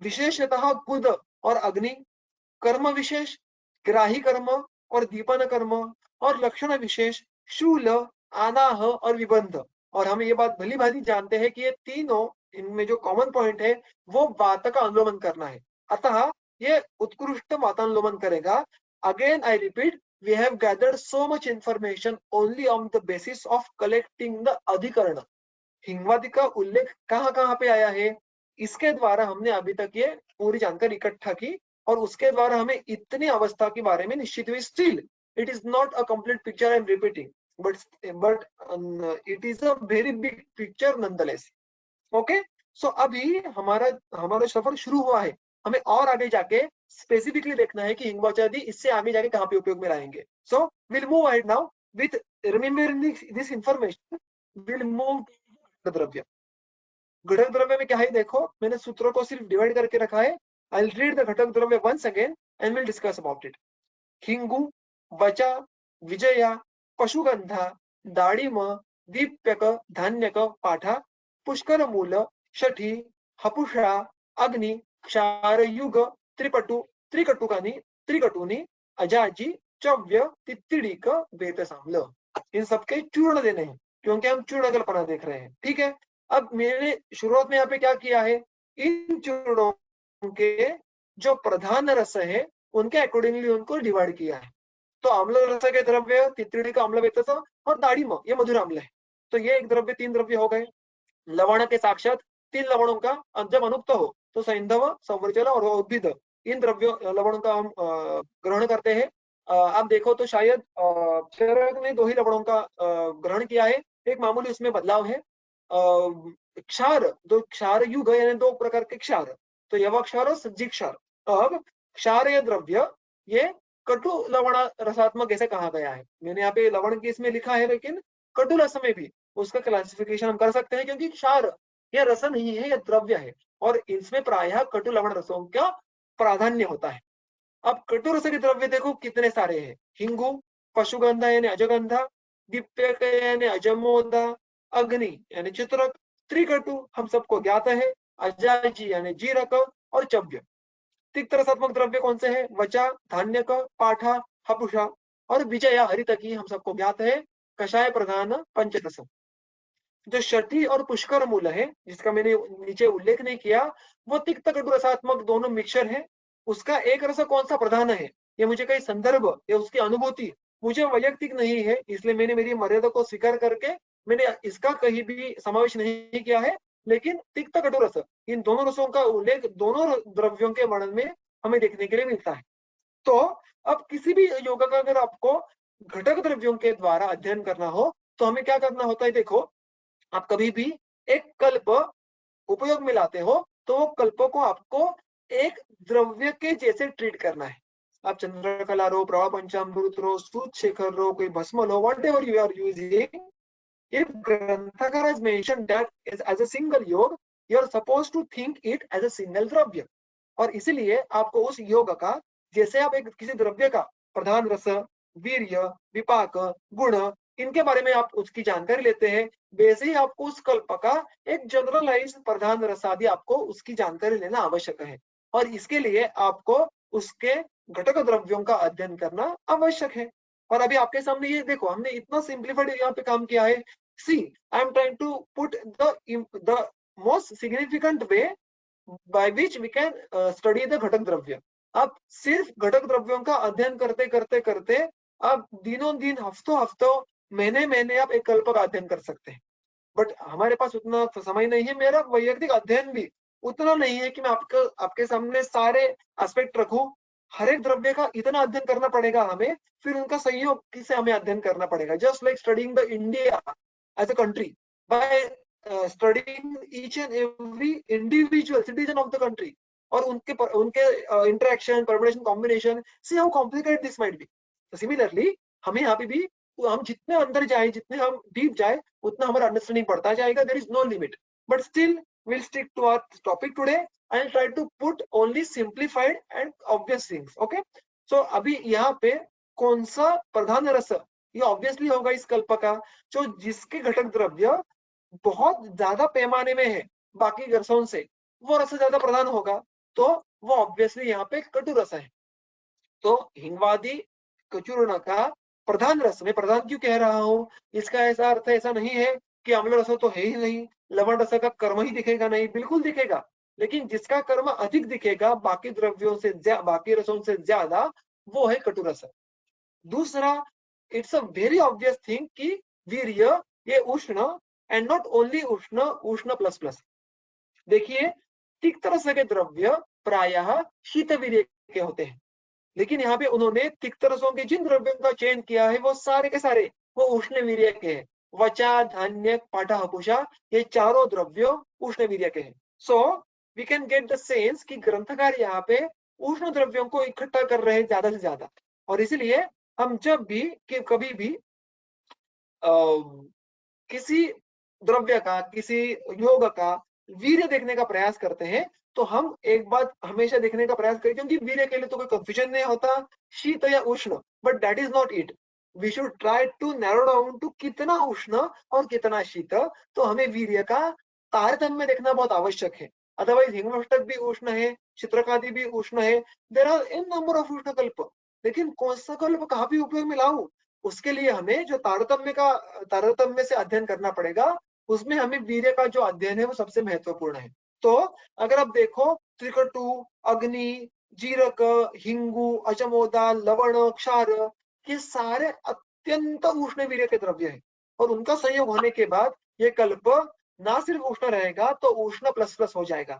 विशेषतः गुद और अग्नि, कर्म विशेष ग्राही कर्म और दीपन कर्म, और लक्षण विशेष शूल, आनाह और विबंध। और हम ये बात भली भांति जानते हैं कि ये तीनों, इनमें जो कॉमन पॉइंट है वो वात का अनुलोमन करना है, अतः ये उत्कृष्ट वातानुलोमन करेगा। Again I repeat, we have gathered so much information only on the basis of collecting the अधिकरण। हिंगवादी का उल्लेख कहाँ कहाँ पे आया है, इसके द्वारा हमने अभी तक ये पूरी जानकारी इकट्ठा की और उसके द्वारा हमें इतनी अवस्था के बारे में निश्चित हुई। Still it is not a complete picture, I am repeating, but it is a very big picture nonetheless. Okay, so अभी हमारा सफर शुरू हुआ है, हमें और आगे जाके स्पेसिफिकली देखना है कि हिंगवादी इससे आगे जाके कहाँ पे उपयोग में लाएंगे। So will move ahead now with remembering this information, will move द्रव्य। घटक द्रव्य में क्या है देखो, मैंने सूत्रों को सिर्फ डिवाइड करके रखा है। आई विल रीड द घटक द्रव्य once again and will discuss about it. हिंगु, वचा, विजया, पशुगंधा, दाड़िम, दीप्यक, धान्यक, पाठा, पुष्कर मूल, शठी, हपुषा, अग्नि, क्षारयुग, त्रिपटु, त्रिकटुकानी, त्रिकटुनी, अजाजी, चव्य, तित्तिड़ीक, वेतसाम्ल, इन सबके चूर्ण देने हैं क्योंकि हम चूर्ण कल्पना देख रहे हैं। ठीक है, अब मैंने शुरुआत में यहाँ पे क्या किया है, इन चूर्णों के जो प्रधान रस है उनके अकॉर्डिंगली उनको डिवाइड किया है। तो अम्ल रस के द्रव्य तित्तिड़ी का अम्ल वेतस और दाड़िम ये मधुर अम्ल है। तो ये एक द्रव्य, तीन द्रव्य हो गए। लवण के साक्षात तीन लवणों का जब अनुक्त हो तो सैंधव, संवर्चल और उद्भिद, इन द्रव्यों लवणों का हम ग्रहण करते हैं। आप देखो तो शायद चरक ने 2 ही लवणों का ग्रहण किया है, एक मामूली उसमें बदलाव है। क्षार, दो क्षार युग यानी 2 प्रकार के क्षार, तो यव क्षार और सज्जी क्षार। अब क्षार ये द्रव्य ये कटु लवण रसात्मक ऐसे कहा गया है। मैंने यहाँ पे लवण की इसमें लिखा है, लेकिन कटु रस में भी उसका क्लासिफिकेशन हम कर सकते हैं क्योंकि क्षार यह रस नहीं है, यह द्रव्य है और इसमें प्रायः कटु लवण रसों का प्राधान्य होता है। अब कटु रस के द्रव्य देखो कितने सारे हैं, हिंगु, पशुगंधा यानी अजगंधा, दीप्यक यानी अजमोदा, अग्नि यानी चित्रक, त्रिकटु हम सबको ज्ञात है, अजाजी यानी जीरक और चव्य। तिक्त रसात्मक द्रव्य कौन से है, वचा, धान्यक, पाठा, हपुषा और विजया हरितकी हम सबको ज्ञात है, कषाय प्रधान पंचरस। जो शठी और पुष्कर मूल है जिसका मैंने नीचे उल्लेख नहीं किया, वो तिक्त कटु रसात्मक दोनों मिक्सचर है। उसका एक रस कौन सा प्रधान है, ये मुझे कई संदर्भ या उसकी अनुभूति मुझे वैयक्तिक नहीं है, इसलिए मैंने मेरी मर्यादा को स्वीकार करके मैंने इसका कहीं भी समावेश नहीं किया है। लेकिन तिक्त कटु रस, इन दोनों रसों का उल्लेख दोनों द्रव्यों के वर्णन में हमें देखने के लिए मिलता है। तो अब किसी भी योगा का अगर आपको घटक द्रव्यों के द्वारा अध्ययन करना हो तो हमें क्या करना होता है, देखो आप कभी भी एक कल्प उपयोग में लाते हो तो वो कल्प को आपको एक द्रव्य के जैसे ट्रीट करना है। आप चंद्रकला रो, प्रवाह पंचामृत रो, सूत शेखर रो, कोई भस्म लो, whatever you are using, if Granthakar has mentioned that as a single योग, you are supposed to think it as a single द्रव्य। और इसीलिए आपको उस योग का, जैसे आप एक किसी द्रव्य का प्रधान रस, वीर्य, विपाक, गुण, इनके बारे में आप उसकी जानकारी लेते हैं, वैसे ही आपको उस कल्प का एक जनरलाइज प्रधान रस आदि आपको उसकी जानकारी लेना आवश्यक है। और इसके लिए आपको उसके घटक द्रव्यों का अध्ययन करना आवश्यक है। और अभी आपके सामने ये देखो, हमने इतना सिंप्लीफाइड यहाँ पे काम किया है। See, I am trying to put the most significant way by which we can study the घटक द्रव्य। आप सिर्फ घटक द्रव्यों का अध्ययन करते करते करते आप दिनों दिन, हफ्तों हफ्तों, महीने महीने आप एक कल्प का अध्ययन कर सकते हैं। बट हमारे पास उतना समय नहीं है, मेरा वैयक्तिक अध्ययन भी उतना नहीं है कि मैं आपके सामने सारे एस्पेक्ट रखूं। हर एक द्रव्य का इतना अध्ययन करना पड़ेगा हमें, फिर उनका संयोग से हमें अध्ययन करना पड़ेगा। Just like studying the India as a country by studying each and every individual citizen of the country और उनके interaction, permutation, combination, see how complicated this might be। So similarly हमें यहाँ पे भी हम जितने अंदर जाए, जितने हम डीप जाए, उतना हमारा अंडरस्टैंडिंग बढ़ता जाएगा। there is no limit, but still we'll stick to our topic today and try to put only simplified and obvious things। okay, so अभी यहाँ पे कौन सा प्रधान रस, ये ऑब्वियसली होगा इस कल्प का, जो जिसके घटक द्रव्य बहुत ज्यादा पैमाने में है बाकी रसों से, वो रस ज्यादा प्रधान होगा, तो वो ऑब्वियसली यहाँ पे कटु रस है। तो हिंगवादी कचूर्ण का प्रधान रस, में प्रधान क्यों कह रहा हूँ, इसका ऐसा अर्थ ऐसा नहीं है कि अम्ल रस तो है ही नहीं, लवण रस का कर्म ही दिखेगा नहीं, बिल्कुल दिखेगा, लेकिन जिसका कर्म अधिक दिखेगा बाकी द्रव्यों से, बाकी रसों से ज्यादा, वो है कटु रस। दूसरा, it's a very obvious thing कि वीर्य ये उष्ण एंड नॉट ओनली उष्ण, उष्ण प्लस प्लस। देखिए, तिक्त रस के द्रव्य प्रायः शीत वीर्य के होते हैं, लेकिन यहाँ पे उन्होंने तिक्त रसों के जिन द्रव्यों का चयन किया है वो सारे के सारे वो उष्ण वीर्य के हैं। वचा, धान्य, पाठा, पुषा, ये चारों द्रव्य उष्ण वीर्य के हैं। So we can get the sense कि ग्रंथकार यहाँ पे उष्ण द्रव्यों को इकट्ठा कर रहे हैं ज्यादा से ज्यादा। और इसलिए हम जब भी कभी भी किसी द्रव्य का, किसी योग का वीर्य देखने का प्रयास करते हैं, तो हम एक बात हमेशा देखने का प्रयास करें, क्योंकि वीर्य के लिए तो कोई कंफ्यूजन नहीं होता, शीत या उष्ण, but that is not it. We should try to narrow down to कितना उष्ण और कितना शीत। तो हमें वीर्य का तारतम्य देखना बहुत आवश्यक है। अदरवाइज हिंगवष्टक भी उष्ण है, चित्रकादि भी उष्ण है, there are n number of उष्ण कल्प, लेकिन कौन सा कल्प कहाँ भी उपयोग में लाऊं, उसके लिए हमें जो तारतम्य से अध्ययन करना पड़ेगा, उसमें हमें वीर्य का जो अध्ययन है वो सबसे महत्वपूर्ण है। तो अगर आप देखो, त्रिकटु, अग्नि, जीरक, हिंगु, अजमोदा, लवण, क्षार, ये सारे अत्यंत उष्ण वीर्य के द्रव्य हैं, और उनका संयोग होने के बाद ये कल्प ना सिर्फ उष्ण रहेगा तो उष्ण प्लस प्लस हो जाएगा।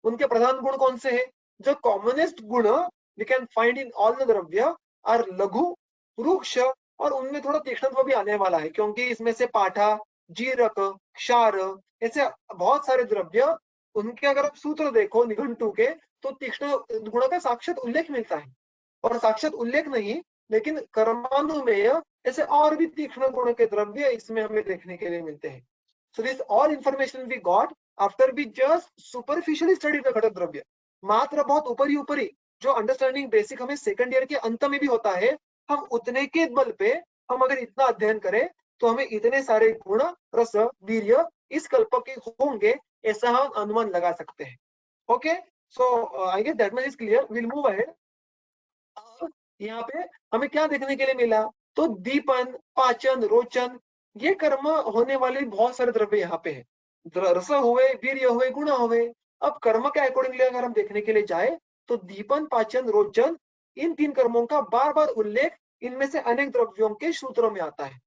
उनके प्रधान गुण कौन से हैं? जो कॉमनेस्ट गुण we can find in all the द्रव्य आर लघु, रुक्ष, और उनमें थोड़ा तीक्ष्णत्व भी आने वाला है, क्योंकि इसमें से पाठा, जीरक, क्षार, ऐसे बहुत सारे द्रव्य, उनके अगर आप सूत्र देखो निघंटु के, तो तीक्ष्ण गुणों का साक्षात उल्लेख मिलता है। और साक्षात उल्लेख नहीं, लेकिन कर्मानुमेय ऐसे और भी तीक्ष्ण गुण के द्रव्य इसमें हमें देखने के लिए मिलते हैं। So this all information we got after we just superficially study the घटक द्रव्य। मात्र बहुत ऊपरी जो अंडरस्टैंडिंग बेसिक हमें सेकंड ईयर के अंत में भी होता है, हम उतने के बल पे हम अगर इतना अध्ययन करें तो हमें इतने सारे गुण, रस, वीर्य इस कल्प के होंगे, ऐसा हम अनुमान लगा सकते हैं। Okay, so I guess that much is clear, will move ahead. यहाँ पे हमें क्या देखने के लिए मिला, तो दीपन, पाचन, रोचन, ये कर्म होने वाले बहुत सारे द्रव्य यहाँ पे है। रस हुए, वीर्य हुए, गुण हुए। अब कर्म के अकॉर्डिंगली अगर हम देखने के लिए जाए, तो दीपन, पाचन, रोचन, इन तीन कर्मों का बार बार उल्लेख इनमें से अनेक द्रव्यों के सूत्रों में आता है।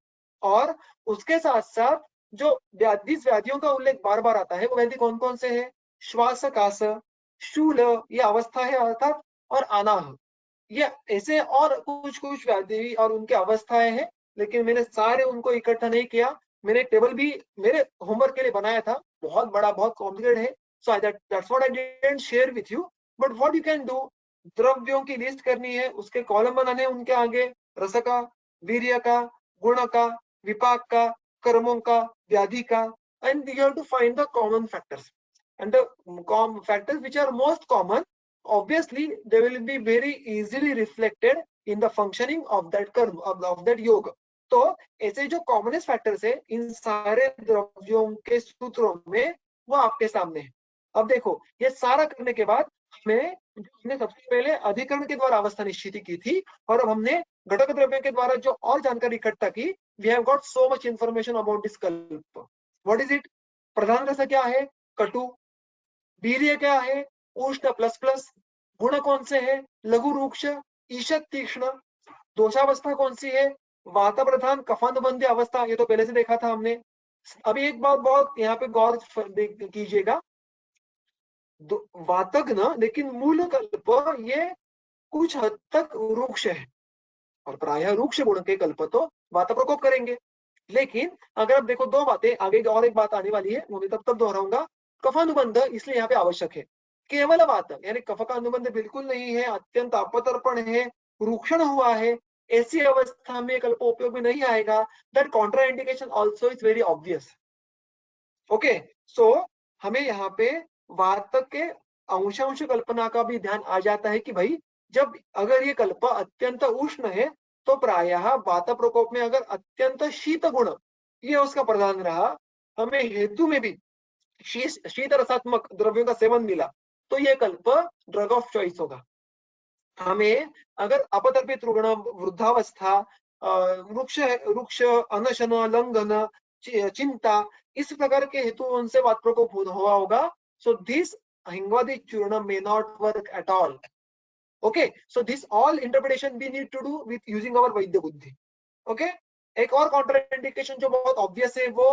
और उसके साथ साथ जो व्याधियों का उल्लेख बार बार आता है, वो व्याधि कौन कौन से है? श्वास, कास, शूल, ये अवस्था है अर्थात, और अनाह, ये ऐसे और कुछ व्याधि और उनके अवस्थाएं हैं, लेकिन मैंने सारे उनको इकट्ठा नहीं किया। मैंने टेबल भी मेरे होमवर्क के लिए बनाया था, बहुत बड़ा, बहुत कॉम्प्लिकेटेड है, so that's what I didn't share with you. But what you can do, द्रव्यों की लिस्ट करनी है, उसके कॉलम बनाने हैं, उनके आगे रस का, वीर्य का, गुण का, विपाक का, कर्मों का, व्याधि का, and you have to find the common factors, and the factors which are most common, obviously they will be very easily reflected in the functioning of that karma, of that yoga. तो ऐसे जो कॉमनेस्ट फैक्टर्स है इन सारे द्रव्यों के सूत्रों में वो आपके सामने है। अब देखो ये सारा करने के बाद हमने सबसे पहले अधिकरण के द्वारा अवस्था निश्चिति की थी, और अब हमने घटक द्रव्यों के द्वारा जो और जानकारी इकट्ठा की, we have got so much information about this कल्प। What is it? प्रधान रस क्या है? कटु। वीर्य क्या है? उष्ण प्लस प्लस। गुण कौन से है? लघु रूक्ष, ईशत तीक्ष्ण। दोषावस्था कौन सी है? वात प्रधान कफानुबंधी अवस्था, ये तो पहले से देखा था हमने। अभी एक बात बहुत यहाँ पे गौर कीजिएगा, वातग्न लेकिन मूल कल्प ये कुछ हद तक रूक्ष है, और प्रायः रूक्ष गुण के कल्प तो वात प्रकोप करेंगे। लेकिन अगर आप देखो दो बातें आगे, और एक बात आने वाली है, वो मैं तब दोहराऊंगा। कफानुबंध इसलिए यहाँ पे आवश्यक है। केवल वात यानी कफ का अनुबंध बिल्कुल नहीं है, अत्यंत अपतर्पण है, रूक्षण हुआ है, ऐसी अवस्था में कल्प उपयोग में नहीं आएगा। That contraindication also is very obvious. Okay, so हमें यहाँ पे वात के अंशांश कल्पना का भी ध्यान आ जाता है कि भाई जब अगर ये कल्प अत्यंत उष्ण है तो प्रायः वात प्रकोप में अगर अत्यंत शीत गुण ये उसका प्रधान रहा, हमें हेतु में भी शीत रसात्मक द्रव्यों का सेवन मिला, तो ये कल्प ड्रग ऑफ चॉइस होगा। हमें अगर अपतर्पित रुग्ण, वृद्धावस्था, वृक्ष अनशन, लंघन, चिंता, इस प्रकार के हेतुओं से वात प्रकोप हुआ होगा, सो दिस हिंगवादी चूर्ण may not work at all. Okay, so this all interpretation we need to do with using our वैद्य बुद्धि. Okay, एक और कॉन्ट्राइंडिकेशन जो बहुत ऑब्वियस है वो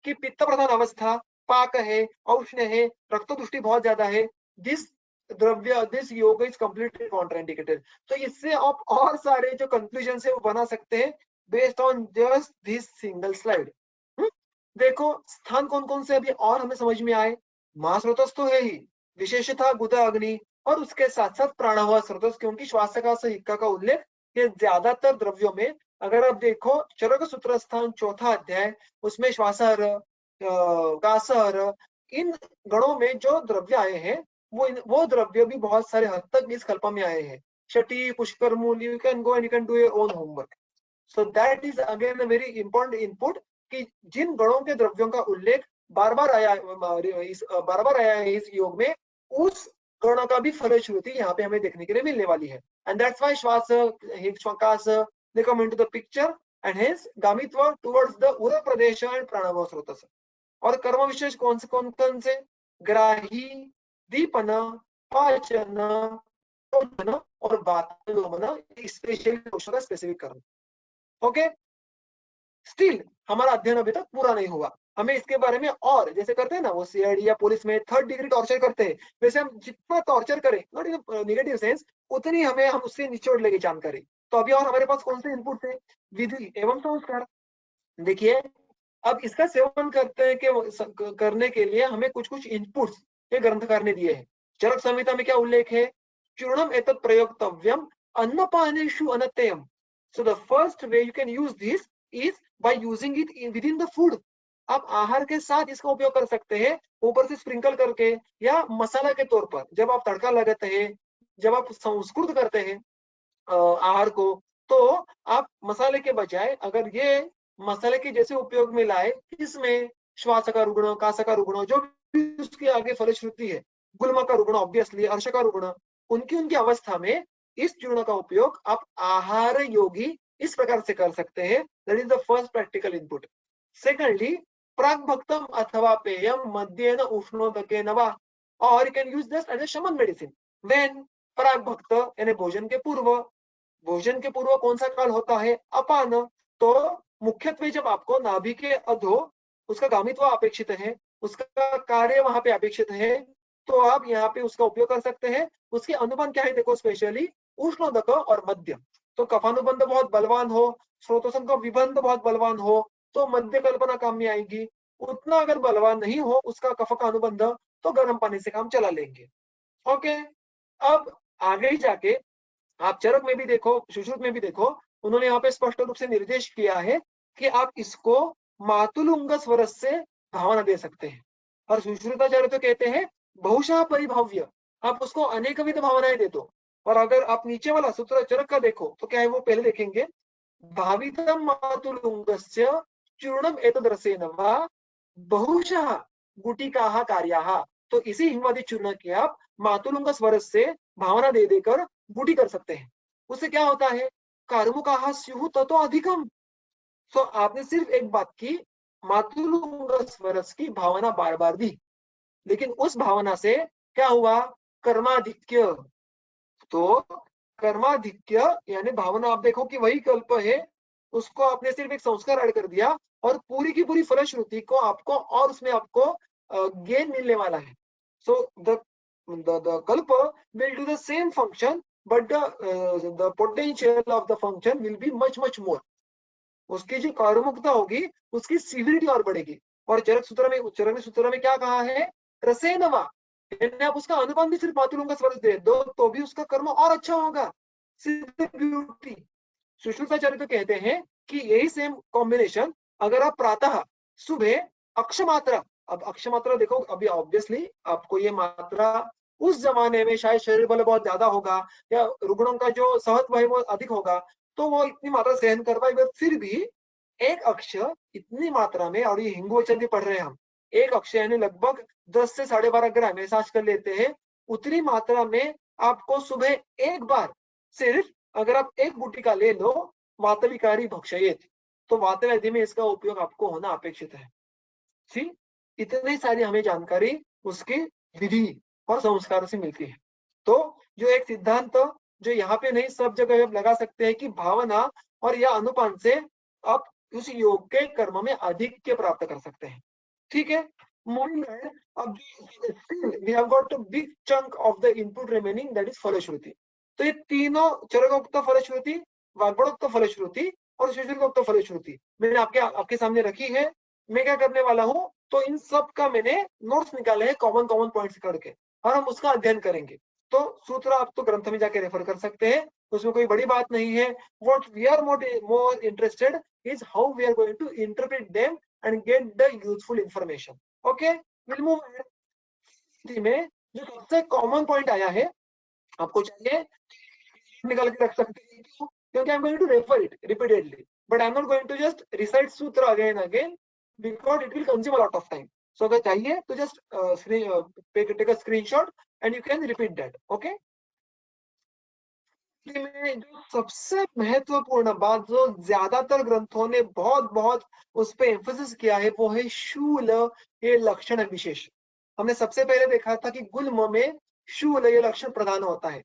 कि पित्त प्रधान अवस्था, पाक है, औष्ण्य है, रक्त दृष्टि बहुत ज्यादा है, दिस द्रव्य, दिस योग इज कंप्लीटली कॉन्ट्राइंडिकेटेड। तो इससे आप और सारे जो कंक्लूजन है वो बना सकते हैं based on just this single slide. देखो स्थान कौन कौन से अभी और हमें समझ में आए। महास्रोतस तो है ही, विशेषतः गुद अग्नि, और उसके साथ साथ प्राणवायु स्रोतस, क्योंकि श्वासकाश हिक्का का उल्लेख ये ज्यादातर द्रव्यों में, अगर आप देखो चरक सूत्र स्थान 4था अध्याय, उसमें श्वासहर, कासहर, इन गणों में जो द्रव्य आए हैं वो द्रव्य भी बहुत सारे हद तक इस कल्प में आए हैं। शटी, पुष्कर मूल, you can go and you can do your own homework. So that is again a very important input कि जिन गणों के द्रव्यों का उल्लेख बार बार आया है इस योग में, उस गणों का भी फलश्रुति यहाँ पे हमें देखने के लिए मिलने वाली है। एंड दैट्स व्हाई श्वास, श्वास they come into the picture and hence गामित्व towards the उदर प्रदेश and प्राणवायु स्रोतस। और कर्म विशेष कौन से? ग्राही, दीपन, पाचन, और वातगमन, स्पेशली दोषों का स्पेसिफिक कर्म। ओके, स्टिल हमारा अध्ययन अभी तक पूरा नहीं हुआ। हमें इसके बारे में और जैसे करते हैं ना वो सीआईडी या पुलिस में 3rd डिग्री टॉर्चर करते हैं, वैसे हम जितना टॉर्चर करें, नॉट इन नेगेटिव सेंस, उतनी हम उससे निचोड़ लेंगे जानकारी। तो अभी और हमारे पास कौन से इनपुट है? विधि एवं संस्कार। देखिए अब इसका सेवन करने के लिए हमें कुछ इनपुट्स ये ग्रंथकार ने दिए हैं। चरक संहिता में क्या उल्लेख है? चूर्णम एतत् प्रयोक्तव्यम अन्नपानेषु अनत्ययम। So the first way you can use this is by using it within the food. आप आहार के साथ इसका उपयोग कर सकते हैं, ऊपर से स्प्रिंकल करके या मसाला के तौर पर। जब आप तड़का लगाते हैं, जब आप संस्कृत करते हैं आहार को, तो आप मसाले के बजाय अगर ये मसाले के जैसे उपयोग में लाए, इसमें श्वास का रुग्ण, कास का रुग्ण, जो भी उसके आगे फलश्रुति है, गुल्म का रुग्ण, ऑब्वियसली अर्श का रुग्ण, उनकी अवस्था में इस चूर्ण का उपयोग आप आहार योगी इस प्रकार से कर सकते हैं। That is the first practical input. Secondly, प्राग भक्तम अथवा पेयम मध्येन उष्णोदकेन वा, और you can use this as a शमन मेडिसिन व्हेन प्राग भक्त यानी भोजन के पूर्व कौन सा काल होता है? अपान। तो मुख्यत्वे जब आपको नाभि के अधो उसका गामित्व अपेक्षित है, उसका कार्य वहां पे अपेक्षित है, तो आप यहाँ पे उसका उपयोग कर सकते हैं। उसके अनुबंध क्या है देखो, स्पेशली उष्णोदक और मध्य। तो कफानुबंध बहुत बलवान हो, स्रोतोसन का विबंध बहुत बलवान हो, तो मध्य कल्पना काम में आएगी। उतना अगर बलवान नहीं हो उसका कफ का अनुबंध, तो गर्म पानी से काम चला लेंगे। ओके, अब आगे जाके आप चरक में भी देखो, सुश्रुत में भी देखो, उन्होंने यहाँ पे स्पष्ट रूप से निर्देश किया है कि आप इसको मातुलुंग स्वर से भावना दे सकते हैं। और सुश्रुताचार्य तो कहते हैं बहुशः परिभाव्य, आप उसको अनेकविध भावनाएं दे दो। और अगर आप नीचे वाला सूत्र चरक का देखो तो क्या है, वो पहले देखेंगे, भावितम मातुलुंगस्य चूर्णम एतद्रसेन वा बहुशः गुटिकाः कार्याः। तो इसी हिमवादी चूर्ण की आप मातुलुंग स्वर से भावना दे देकर गुटी कर सकते हैं। उससे क्या होता है, कार्मुकाः स्युः ततो अधिकम। तो आपने सिर्फ एक बात की, मातुलुंग स्वरस की भावना बार बार दी, लेकिन उस भावना से क्या हुआ, कर्माधिक्य। तो कर्माधिक्य यानी भावना, आप देखो कि वही कल्प है, उसको आपने सिर्फ एक संस्कार ऐड कर दिया और पूरी की पूरी फलश्रुति को आपको, और उसमें आपको गेन मिलने वाला है। सो द कल्प will do the same function, but the potential of the function will be much more. उसकी जो कार्मुकता होगी उसकी सिविलिटी और बढ़ेगी। और चरक सूत्र में क्या कहा है, रसेनवा, यानी आप उसका अनुपान भी सिर्फ मातुलुंग स्वर दे दो तो भी उसका कर्म और अच्छा होगा। ब्यूटी। सुश्रुताचार्य तो कहते हैं कि यही सेम कॉम्बिनेशन अगर आप प्रातः सुबह अक्षमात्रा, अब अक्षमात्रा देखो, अभी ऑब्वियसली आपको ये मात्रा उस जमाने में शायद शरीर बल बहुत ज्यादा होगा या रुग्णों का जो सहत्व है वो अधिक होगा, तो वो इतनी मात्रा सहन कर पाएगा। फिर भी एक अक्ष इतनी मात्रा में, और ये हिंगोचर भी पढ़ रहे हैं हम, एक अक्ष यानी लगभग 10 से 12.5 ग्राम ऐसा आजकल लेते हैं, उतनी मात्रा में आपको सुबह एक बार सिर्फ अगर आप एक गुटिका ले लो, वातविकारी भक्षयेत, तो वातव्याधि में इसका उपयोग आपको होना अपेक्षित है। ठीक, इतनी सारी हमें जानकारी उसकी विधि और संस्कार से मिलती है। तो जो एक सिद्धांत जो यहाँ पे नहीं सब जगह आप लगा सकते हैं कि भावना और या अनुपान से आप उस योग के कर्म में आधिक्य प्राप्त कर सकते हैं। ठीक है, moving ahead, अब we have got a big chunk of the input remaining, that is फलश्रुति। तो ये तीनों चरकोक्त फलश्रुति, वाग्भटोक्त फलश्रुति और सुश्रुतोक्त फलश्रुति मैंने आपके सामने रखी है। मैं क्या करने वाला हूँ, तो इन सब का मैंने नोट्स निकाले हैं कॉमन पॉइंट्स करके, और हम उसका अध्ययन करेंगे। तो सूत्र आप तो ग्रंथ में जाके रेफर कर सकते हैं, उसमें कोई बड़ी बात नहीं है। What we are more interested is how we are going to interpret them and get the useful information. Okay, will move में जो सबसे कॉमन पॉइंट आया है, आपको चाहिए निकाल के रख सकते हैं, क्योंकि I am going to refer it repeatedly, but I am not going to just recite सूत्र again because it will consume a lot of time. So अगर चाहिए तो just take a screenshot and you can repeat that. Okay? में जो सबसे महत्वपूर्ण बात जो ज्यादातर ग्रंथों ने बहुत उस पर एम्फोसिस किया है वो है शूल ये लक्षण विशेष। हमने सबसे पहले देखा था कि गुल्म में शूल ये लक्षण प्रधान होता है।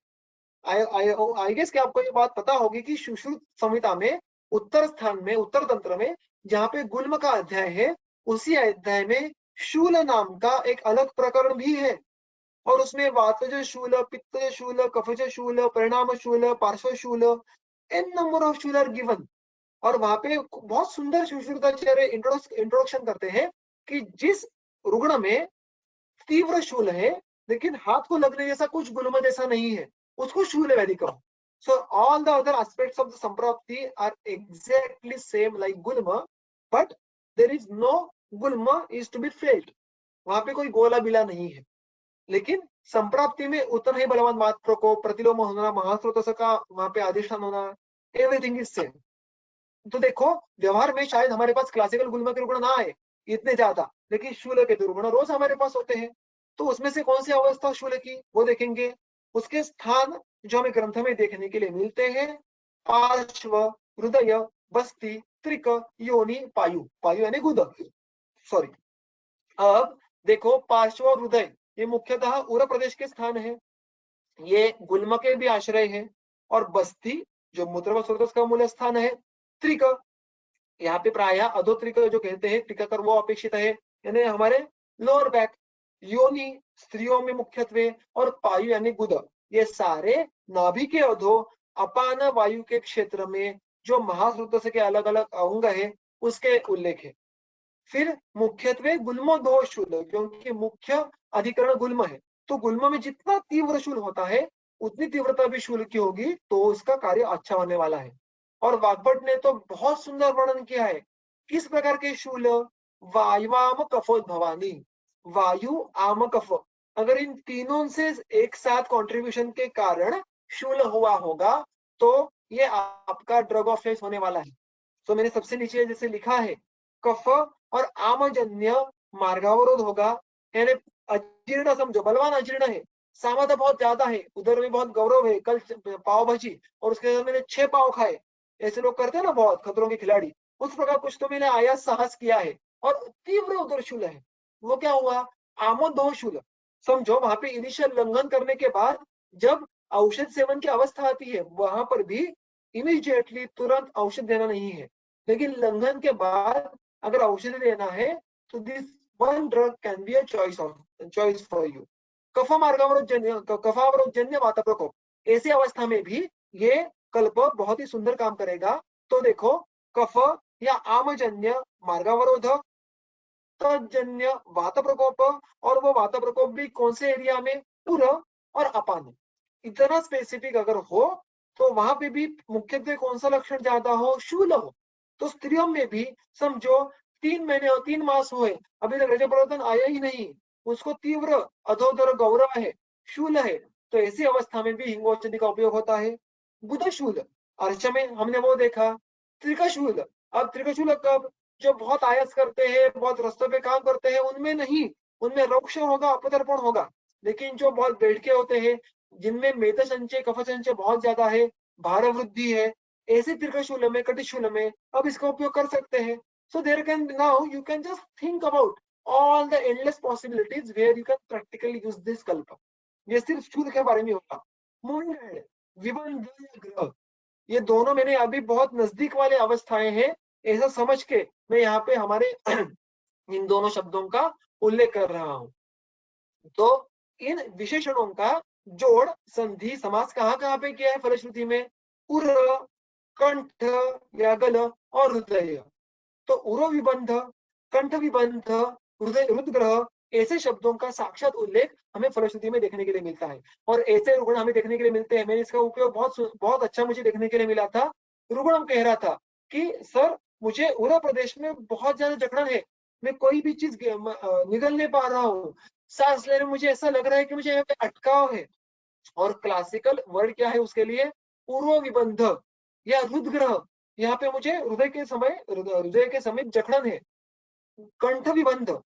आई गेस कि आपको ये बात पता होगी कि सुश्रुत संहिता में उत्तर स्थान में, उत्तर तंत्र में जहाँ पे गुल्म का अध्याय है, उसी अध्याय में शूल नाम का एक अलग प्रकरण भी है, और उसमें वातज शूल, पित्त शूल, कफज शूल, परिणाम शूल, पार्श्व शूल, एन नंबर ऑफ शूल आर गिवन। और वहां पे बहुत सुंदर सुश्रुताचार्य इंट्रोडक्शन करते हैं कि जिस रुग्ण में तीव्र शूल है लेकिन हाथ को लगने जैसा कुछ गुल्म जैसा नहीं है, उसको शूल व्याधि कहो। So all the other aspects of the संप्राप्ति are exactly same like gulma, but there is no gulma is to be felt. वहां पे कोई गोला बिला नहीं है, लेकिन संप्राप्ति में उतना ही बलवान मात्र को प्रतिलोम होना, महास्रोत का वहां पे अधिष्ठान होना, एवरीथिंग इज सेम। तो देखो व्यवहार में शायद हमारे पास क्लासिकल गुल्मा के रुग्ण ना आए इतने ज्यादा, लेकिन शूल के रुग्ण रोज हमारे पास होते हैं। तो उसमें से कौन सी अवस्था शूल की वो देखेंगे। उसके स्थान जो हमें ग्रंथ में देखने के लिए मिलते हैं, पार्श्व, हृदय, बस्ती, त्रिक, योनि, पायु, पायु यानी गुद, सॉरी। अब देखो पार्श्व और हृदय ये मुख्यतः उर प्रदेश के स्थान है, ये गुल्म के भी आश्रय है। और बस्ती जो मूत्र व स्रोत का मूल स्थान है। त्रिक यहाँ पे प्राय अधोत्रिक जो कहते हैं त्रिकाकर वो अपेक्षित है, यानी हमारे लोअर बैक। योनि स्त्रियों में मुख्यत्वे, और पायु यानी गुद, ये सारे नाभि के अधो अपान वायु के क्षेत्र में जो महास्रोत के अलग अलग अंग है उसके उल्लेख है। फिर मुख्यत्वे गुल्मोद्भव शूल, क्योंकि मुख्य अधिकरण गुल्म है, तो गुल्म में जितना तीव्र शूल होता है उतनी तीव्रता भी शूल की होगी तो उसका कार्य अच्छा होने वाला है। और वाग्भट ने तो बहुत सुंदर वर्णन किया है। किस प्रकार के शूल? वायुआम कफोद्भवानी, वायु आम कफ, अगर इन तीनों से एक साथ कंट्रीब्यूशन के कारण शूल हुआ होगा तो ये आपका ड्रग ऑफ चॉइस होने वाला है। तो मैंने सबसे नीचे जैसे लिखा है, कफ और आमजन्य मार्गावरोध होगा, यानी अजीर्ण समझो, बलवान अजीर्ण है, सामर्थ्य बहुत ज्यादा है, उधर में बहुत गौरव है, कल पाव भाजी और उसके बाद मैंने 6 पाव खाए, ऐसे लोग करते हैं ना बहुत खतरों के खिलाड़ी, उस प्रकार कुछ तो मैंने आया साहस किया है और तीव्र उदर शूल है। वो क्या हुआ? आमोदोह शूल, समझो वहां पे इनिशियल लंघन करने के बाद जब औषध सेवन की अवस्था आती है वहां पर भी इमीडिएटली तुरंत औषध देना नहीं है, लेकिन लंघन के बाद अगर औषधि लेना है तो this one drug can be a choice for you. कफावरोधजन्य वात प्रकोप, ऐसी अवस्था में भी ये कल्प बहुत ही सुंदर काम करेगा। तो देखो, कफ या आमजन्य मार्गावरोध, तजन्य वात प्रकोप, और वो वात प्रकोप भी कौन से एरिया में? उर और अपान। इतना स्पेसिफिक अगर हो तो वहां पे भी मुख्यत्वे कौन सा लक्षण ज्यादा हो? शूल हो। तो स्त्रियों में भी समझो 3 महीने और 3 मास हुए, अभी तक रजो परिवर्तन आया ही नहीं, उसको तीव्र अधोदर गौरव है, शूल है, तो ऐसी अवस्था में भी हिंगोषधि का उपयोग होता है। बुधशूल, अर्च में हमने वो देखा। त्रिकशूल, अब त्रिकशूल कब? जो बहुत आयास करते हैं, बहुत रस्तों पे काम करते हैं, उनमें नहीं, उनमें रोक्ष होगा, अपतर्पण होगा। लेकिन जो बहुत बैठके होते हैं, जिनमें मेद संचय कफ संचय बहुत ज्यादा है, भार वृद्धि है, ऐसे त्रिकशूल में, कटिशूल में अब इसका उपयोग कर सकते हैं। So there can now you can just think about all the endless possibilities where you can practically use this कल्प। ये सिर्फ शूल के बारे में होगा। मूंड, विबंध, ग्रह, ये दोनों मैंने अभी बहुत नजदीक वाले अवस्थाएं हैं ऐसा समझ के मैं यहाँ पे हमारे इन दोनों शब्दों का उल्लेख कर रहा हूं। तो इन विशेषणों का जोड़ संधि समास कहाँ पे किया है फलश्रुति में? उर, कंठ या गल और हृदय। तो उरो विबंध, कंठ विबंध, हृदय रुद्ग्रह, ऐसे शब्दों का साक्षात उल्लेख हमें फलश्रुति में देखने के लिए मिलता है और ऐसे रुग्ण हमें देखने के लिए मिलते हैं। मैंने इसका उपयोग बहुत अच्छा मुझे देखने के लिए मिला था। रुग्ण कह रहा था कि सर मुझे उरा प्रदेश में बहुत ज्यादा जकड़न है, मैं कोई भी चीज निगल नहीं पा रहा हूँ, सांस लेने में मुझे ऐसा लग रहा है कि मुझे यहाँ पे अटकाव है। और क्लासिकल वर्ड क्या है उसके लिए? पूर्व विबंध या रुद्ग्रह, यहाँ पे मुझे हृदय के समय जकड़न है। कंठ विबंध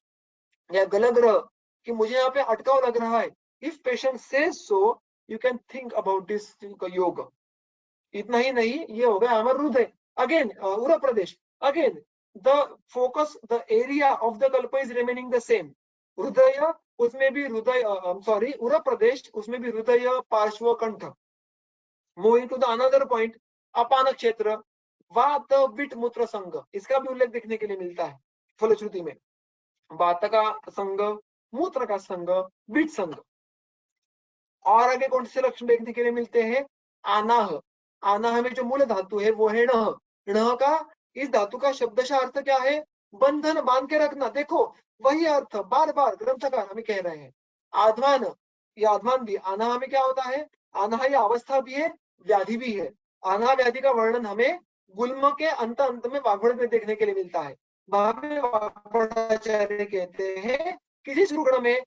या गलग्रह कि मुझे यहाँ पे अटकाव लग रहा है। If patient says so you can think about this योग। इतना ही नहीं, ये हो गया हमारा हृदय। अगेन उरा प्रदेश, again the focus, the area of the कल्प इज रिमेनिंग द सेम। हृदय, उसमें भी हृदय, सॉरी उरा प्रदेश, उसमें भी हृदय, पार्श्व, कंठ। Moving to the another point, अपान क्षेत्र, वात, विट, मूत्र संघ, इसका भी उल्लेख देखने के लिए मिलता है फलश्रुति में। वात का संघ, मूत्र का संघ, विट संघ। और आगे कौन से लक्षण देखने के लिए मिलते हैं? आनाह, आनाह में जो मूल धातु है वो है णः। णः का, इस धातु का शब्दशः अर्थ क्या है? बंधन, बांध के रखना। देखो वही अर्थ बार बार ग्रंथकार हमें कह रहे हैं। आध्वान, ये आध्वान भी आनाह में क्या होता है? आनाह ये अवस्था भी है, व्याधि भी है। आनाह व्याधि का वर्णन हमें गुल्म के अंत में वाग्भट में देखने के लिए मिलता है। वहां पे वाग्भटाचार्य कहते हैं किसी रुग्ण में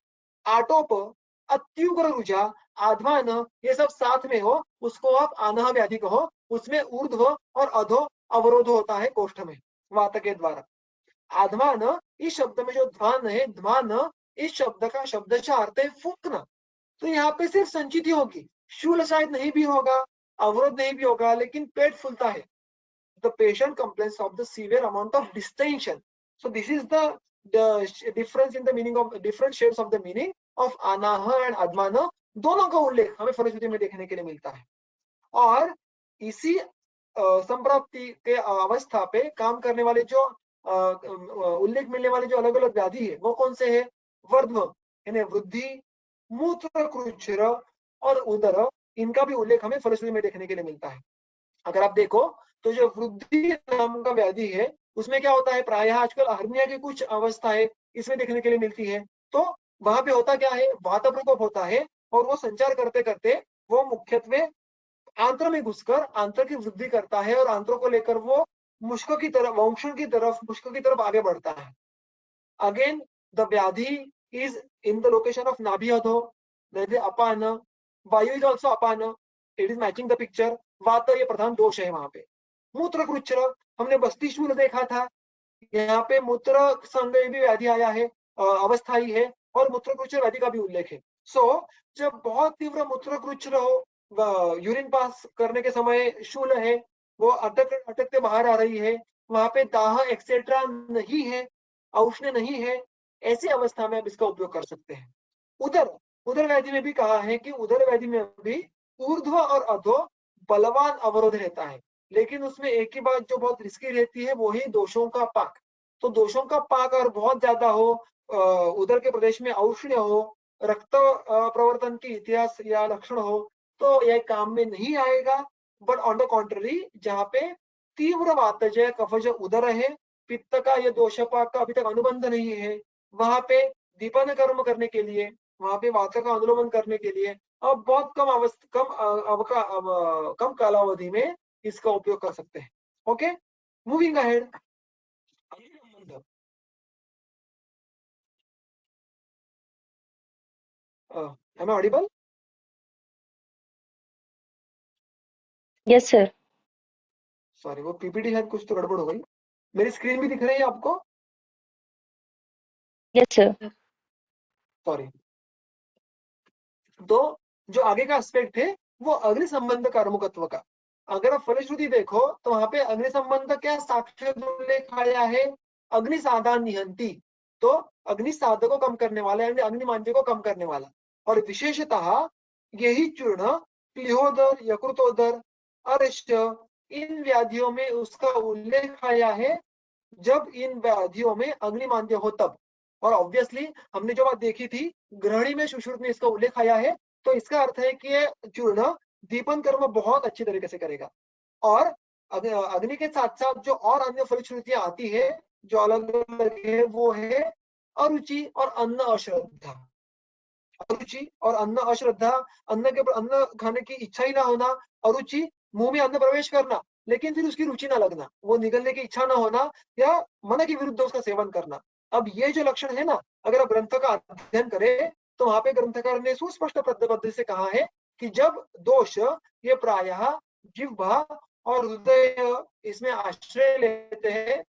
आटोप, अत्युग्र रुझा, आध्वान, ये सब साथ में हो उसको आप आनाह व्याधि कहो। उसमें ऊर्ध्व और अधो अवरोध होता है कोष्ठ में वात के द्वारा। आध्वान, इस शब्द में जो ध्वान है, ध्वान, इस शब्द का शब्दशः अर्थ है फूंकना। तो यहाँ पे सिर्फ संचित ही होगी, शूल शायद नहीं भी होगा, अवरोध नहीं भी होगा, लेकिन पेट फूलता है। The patient complains of the severe amount of distension. So this is the difference in the meaning of different shades of the meaning of anaha and admana। दोनों का उल्लेख हमें फलश्रुति में देखने के लिए मिलता है। और इसी संप्राप्ति के अवस्था पे काम करने वाले जो उल्लेख मिलने वाले जो अलग अलग व्याधि है वो कौन से है? वर्ध्व यानी वृद्धि, मूत्र कृच्छ्र और उदर, इनका भी उल्लेख हमें फलश्रुति में देखने के लिए मिलता है। अगर आप देखो तो जो वृद्धि नाम का व्याधि है उसमें क्या होता है? प्रायः आजकल हर्निया की कुछ अवस्थाएं इसमें देखने के लिए मिलती है। तो वहां पे होता क्या है? वात प्रकोप होता है और वो संचार करते करते वो मुख्यत्वे आंत्र में घुसकर आंत्र की वृद्धि करता है और आंत्रों को लेकर वो मुष्क की तरफ, वंशुन की तरफ, मुष्क की तरफ आगे बढ़ता है. अगेन द व्याधि is in the location of नाभिअधो, दैट इज अपान. वायु इज ऑल्सो अपान, it is matching the picture. वात ये प्रधान दोष है वहां पे. मूत्र कृच्छ्र हमने बस्तीशूल देखा था, यहाँ पे मूत्र संदेह भी व्याधि आया है, अवस्थाई है, और मूत्रकृच्छ्र व्याधि का भी उल्लेख है. सो जब बहुत तीव्र मूत्रकृच्छ्र हो, यूरिन पास करने के समय शूल है, वो अटकते बाहर आ रही है, वहां पे दाह एक्सेट्रा नहीं है, औष्ण्य नहीं है, ऐसी अवस्था में आप इसका उपयोग कर सकते हैं. उदर उदर व्याधि में भी कहा है कि उदर व्याधि में भी ऊर्ध्व और अधो बलवान अवरोध रहता है, लेकिन उसमें एक ही बात जो बहुत रिस्की रहती है वो ही दोषों का पाक. तो दोषों का पाक अगर बहुत ज्यादा हो, उदर के प्रदेश में औष्ण्य हो, रक्त प्रवर्तन की इतिहास या लक्षण हो, तो यह काम में नहीं आएगा. बट ऑन द कॉन्ट्ररी, जहाँ पे तीव्र वातजय कफज उदर है, पित्त का ये दोष पाक का अभी तक अनुबंध नहीं है, वहां पे दीपन कर्म करने के लिए, वहां पे वात का अनुलोमन करने के लिए अब बहुत कम कालावधि में इसका उपयोग कर सकते हैं. Okay, moving ahead. Am I audible? Yes, sir. Sorry, वो पीपीटी शायद कुछ तो गड़बड़ हो गई. मेरी स्क्रीन भी दिख रही है आपको? Yes, sir. सॉरी. तो जो आगे का एस्पेक्ट है वो अग्नि संबंध कार्मुकत्व का. अगर आप फलश्रुति देखो तो वहां पे अग्नि संबंध क्या साक्षात उल्लेख आया है, अग्नि साधान निहंती. तो अग्नि साध को कम करने वाला, यानी अग्नि मांझे को कम करने वाला. और विशेषतः यही चूर्ण प्लिहोदर, यकृतोदर, अरिष्ट, इन व्याधियों में उसका उल्लेख आया है जब इन व्याधियों में अग्निमांद्य हो तब. और ऑब्वियसली हमने जो बात देखी थी, ग्रहणी में सुश्रुत में इसका उल्लेख आया है, तो इसका अर्थ है कि ये चूर्ण दीपन कर्म बहुत अच्छी तरीके से करेगा. और अग्नि के साथ साथ जो और अन्य फलश्रुतियां आती है जो अलग अलग है, वो है अरुचि और अन्न अश्रद्धा. अरुचि और अन्न अश्रद्धा, अन्न के अन्न खाने की इच्छा ही ना होना. अरुचि, मुंह में अन्न प्रवेश करना लेकिन फिर उसकी रुचि ना लगना, वो निगलने की इच्छा ना होना, या मन के विरुद्ध उसका सेवन करना. अब ये जो लक्षण है ना, अगर आप ग्रंथ का अध्ययन करें तो वहां पे ग्रंथकार ने सुस्पष्ट पद्धति से कहा है कि जब दोष ये प्रायः जिह्वा और हृदय इसमें आश्रय लेते हैं,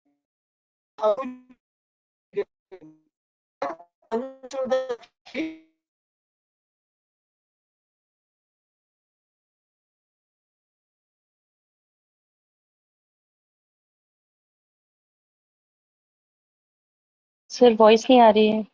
Sir, voice नहीं आ रही है.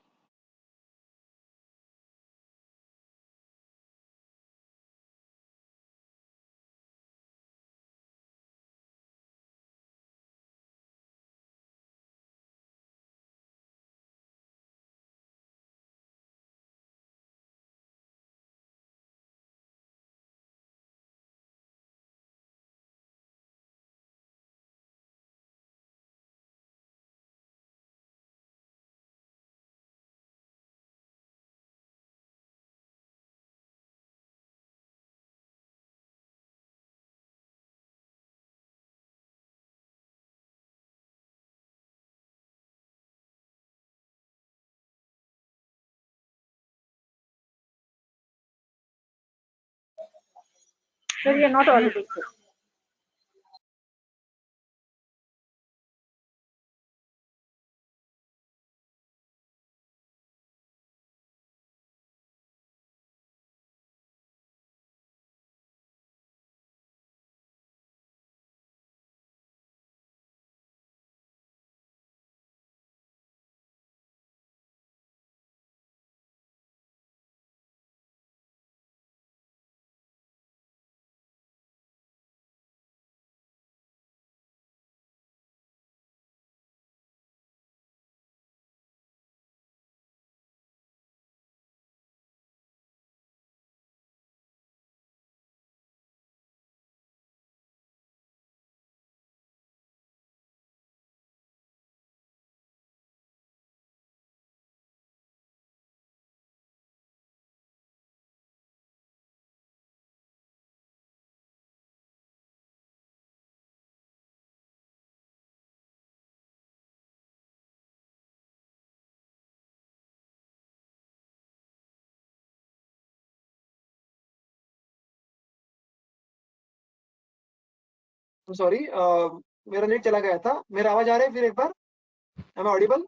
Sir, you're not audible, sir. Sorry, मेरा नेट चला गया था। मेरा आवाज आ रहा है फिर एक बार? Am I audible?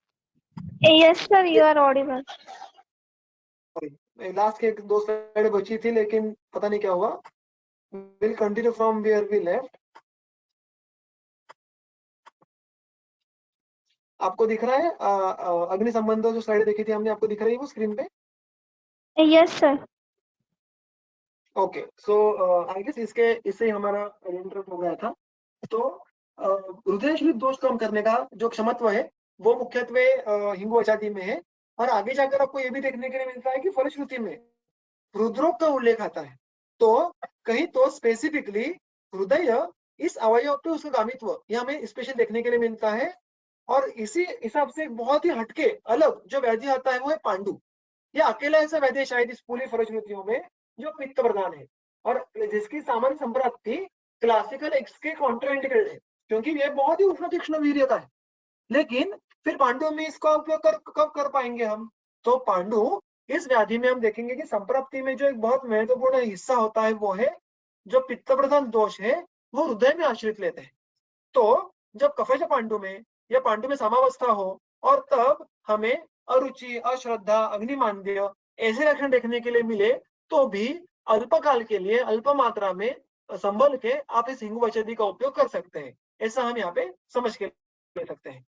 Yes, sir, you are audible. Last के 2 स्लाइड बची थी लेकिन पता नहीं क्या हुआ। Will continue from where we left. आपको दिख रहा है अग्नि संबंध जो स्लाइड देखी थी हमने, आपको दिख रही है वो स्क्रीन पे? Yes, sir. Okay, so I guess इससे हमारा इंटरप्ट हो गया था। तो हृदय दोष कम करने का जो क्षमत्व है वो मुख्यत्वे हिंगू आचार्य में है। और आगे जाकर आपको ये भी देखने के लिए मिलता है कि फलश्रुति में हृदरोग का उल्लेख आता है। तो कहीं तो स्पेसिफिकली हृदय इस अवयव पे उसका गामित्व यह हमें स्पेशल देखने के लिए मिलता है। और इसी हिसाब से बहुत ही हटके अलग जो व्याधि आता है वो है पांडु। ये अकेला ऐसा व्याधि है शायद इस पूरी फलश्रुतियों में जो पित्त प्रधान है और जिसकी सामान्य संप्राप्ति क्लासिकल एक्स के कॉन्ट्राइंडिकेटेड है, क्योंकि ये बहुत ही उष्ण तीक्ष्ण वीर्य का है। लेकिन फिर पांडु में इसका उपयोग कब कर पाएंगे हम? तो पांडु इस व्याधि में हम देखेंगे कि संप्राप्ति में जो एक बहुत महत्वपूर्ण हिस्सा होता है वो है जो पित्त प्रधान दोष है वो हृदय में आश्रित लेते हैं। तो जब कफज पांडु में या पांडु में समावस्था हो और तब हमें अरुचि, अश्रद्धा, अग्निमांद्य ऐसे लक्षण देखने के लिए मिले तो भी अल्पकाल के लिए अल्प मात्रा में संभल के आप इस हिंगू औषधि का उपयोग कर सकते हैं। ऐसा हम यहाँ पे समझ के ले सकते हैं।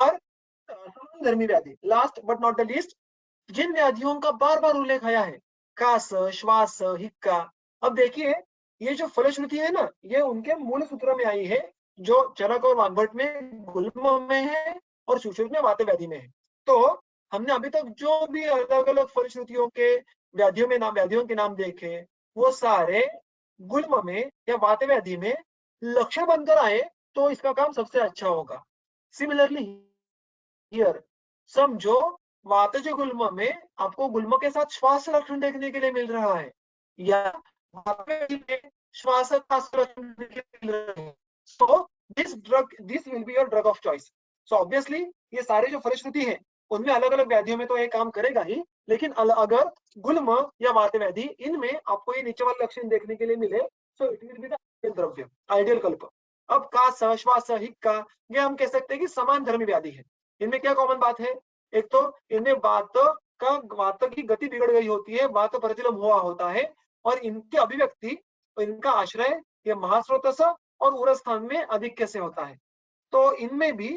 और धर्मी व्याधि, last but not the least, जिन व्याधियों का बार बार उल्लेख आया है, कास, श्वास, हिक्का। अब देखिए ये जो फलश्रुति है ना, ये उनके मूल सूत्र में आई है जो चरक और वाग्भट में गुल्म में है और सुश्रुत में वात व्याधि में है। तो हमने अभी तक जो भी अलग अलग फलश्रुतियों के व्याधियों के नाम देखे वो सारे गुल्म में या वात व्याधि में लक्षण बनकर आए तो इसका काम सबसे अच्छा होगा। सिमिलरली हियर समझो वातज गुल्म में आपको गुल्म के साथ श्वास लक्षण देखने के लिए मिल रहा है या श्वास लक्षण देखने के लिए मिल रहा है, so this will be your drug of choice. So obviously ये सारे जो फलश्रुति है उनमें अलग अलग व्याधियों में तो ये काम करेगा ही, लेकिन अगर गुल्म या वात व्याधि इनमें आपको ये नीचे वाले लक्षण देखने के लिए मिले so it will be the द्रव्य आइडियल कल्प। अब कास, श्वास, हिक्का ये हम कह सकते हैं कि समान धर्मी व्याधि है। इनमें क्या कॉमन बात है? एक तो इनमें वात की गति बिगड़ गई होती है, वात प्रतिलम हुआ होता है और इनकी अभिव्यक्ति, इनका आश्रय ये महास्रोतस और उरस्थान में अधिक कैसे होता है। तो इनमें भी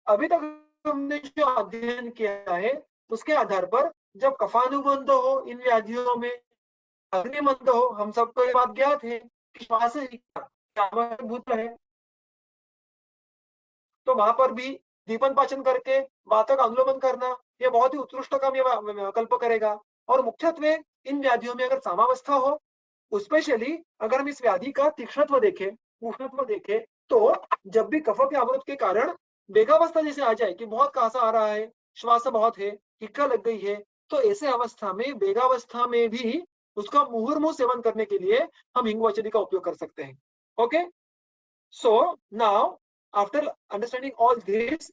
अभी तक हमने जो अध्ययन किया है उसके आधार पर जब कफानुबंध हो इन व्याधियों में, अग्निमंद हो, हम सबको ये बात ज्ञात है कि श्वास भूत है, तो वहां पर भी दीपन पाचन करके वातों का अनुलोमन करना यह बहुत ही उत्कृष्ट काम ये कल्प करेगा। और मुख्यत्वे इन व्याधियों में अगर सामावस्था हो, स्पेशली अगर हम इस व्याधि का तीक्ष्णत्व देखें, उष्णत्व देखें, तो जब भी कफ के अवरोध के कारण बेगावस्था जैसे आ जाए कि बहुत कासा आ रहा है, श्वास बहुत है, हिक्का लग गई है, तो ऐसे अवस्था में बेगावस्था में भी उसका मुहुर्मुह सेवन करने के लिए हम हिंगू औषधि का उपयोग कर सकते हैं। Okay, so now after understanding all this,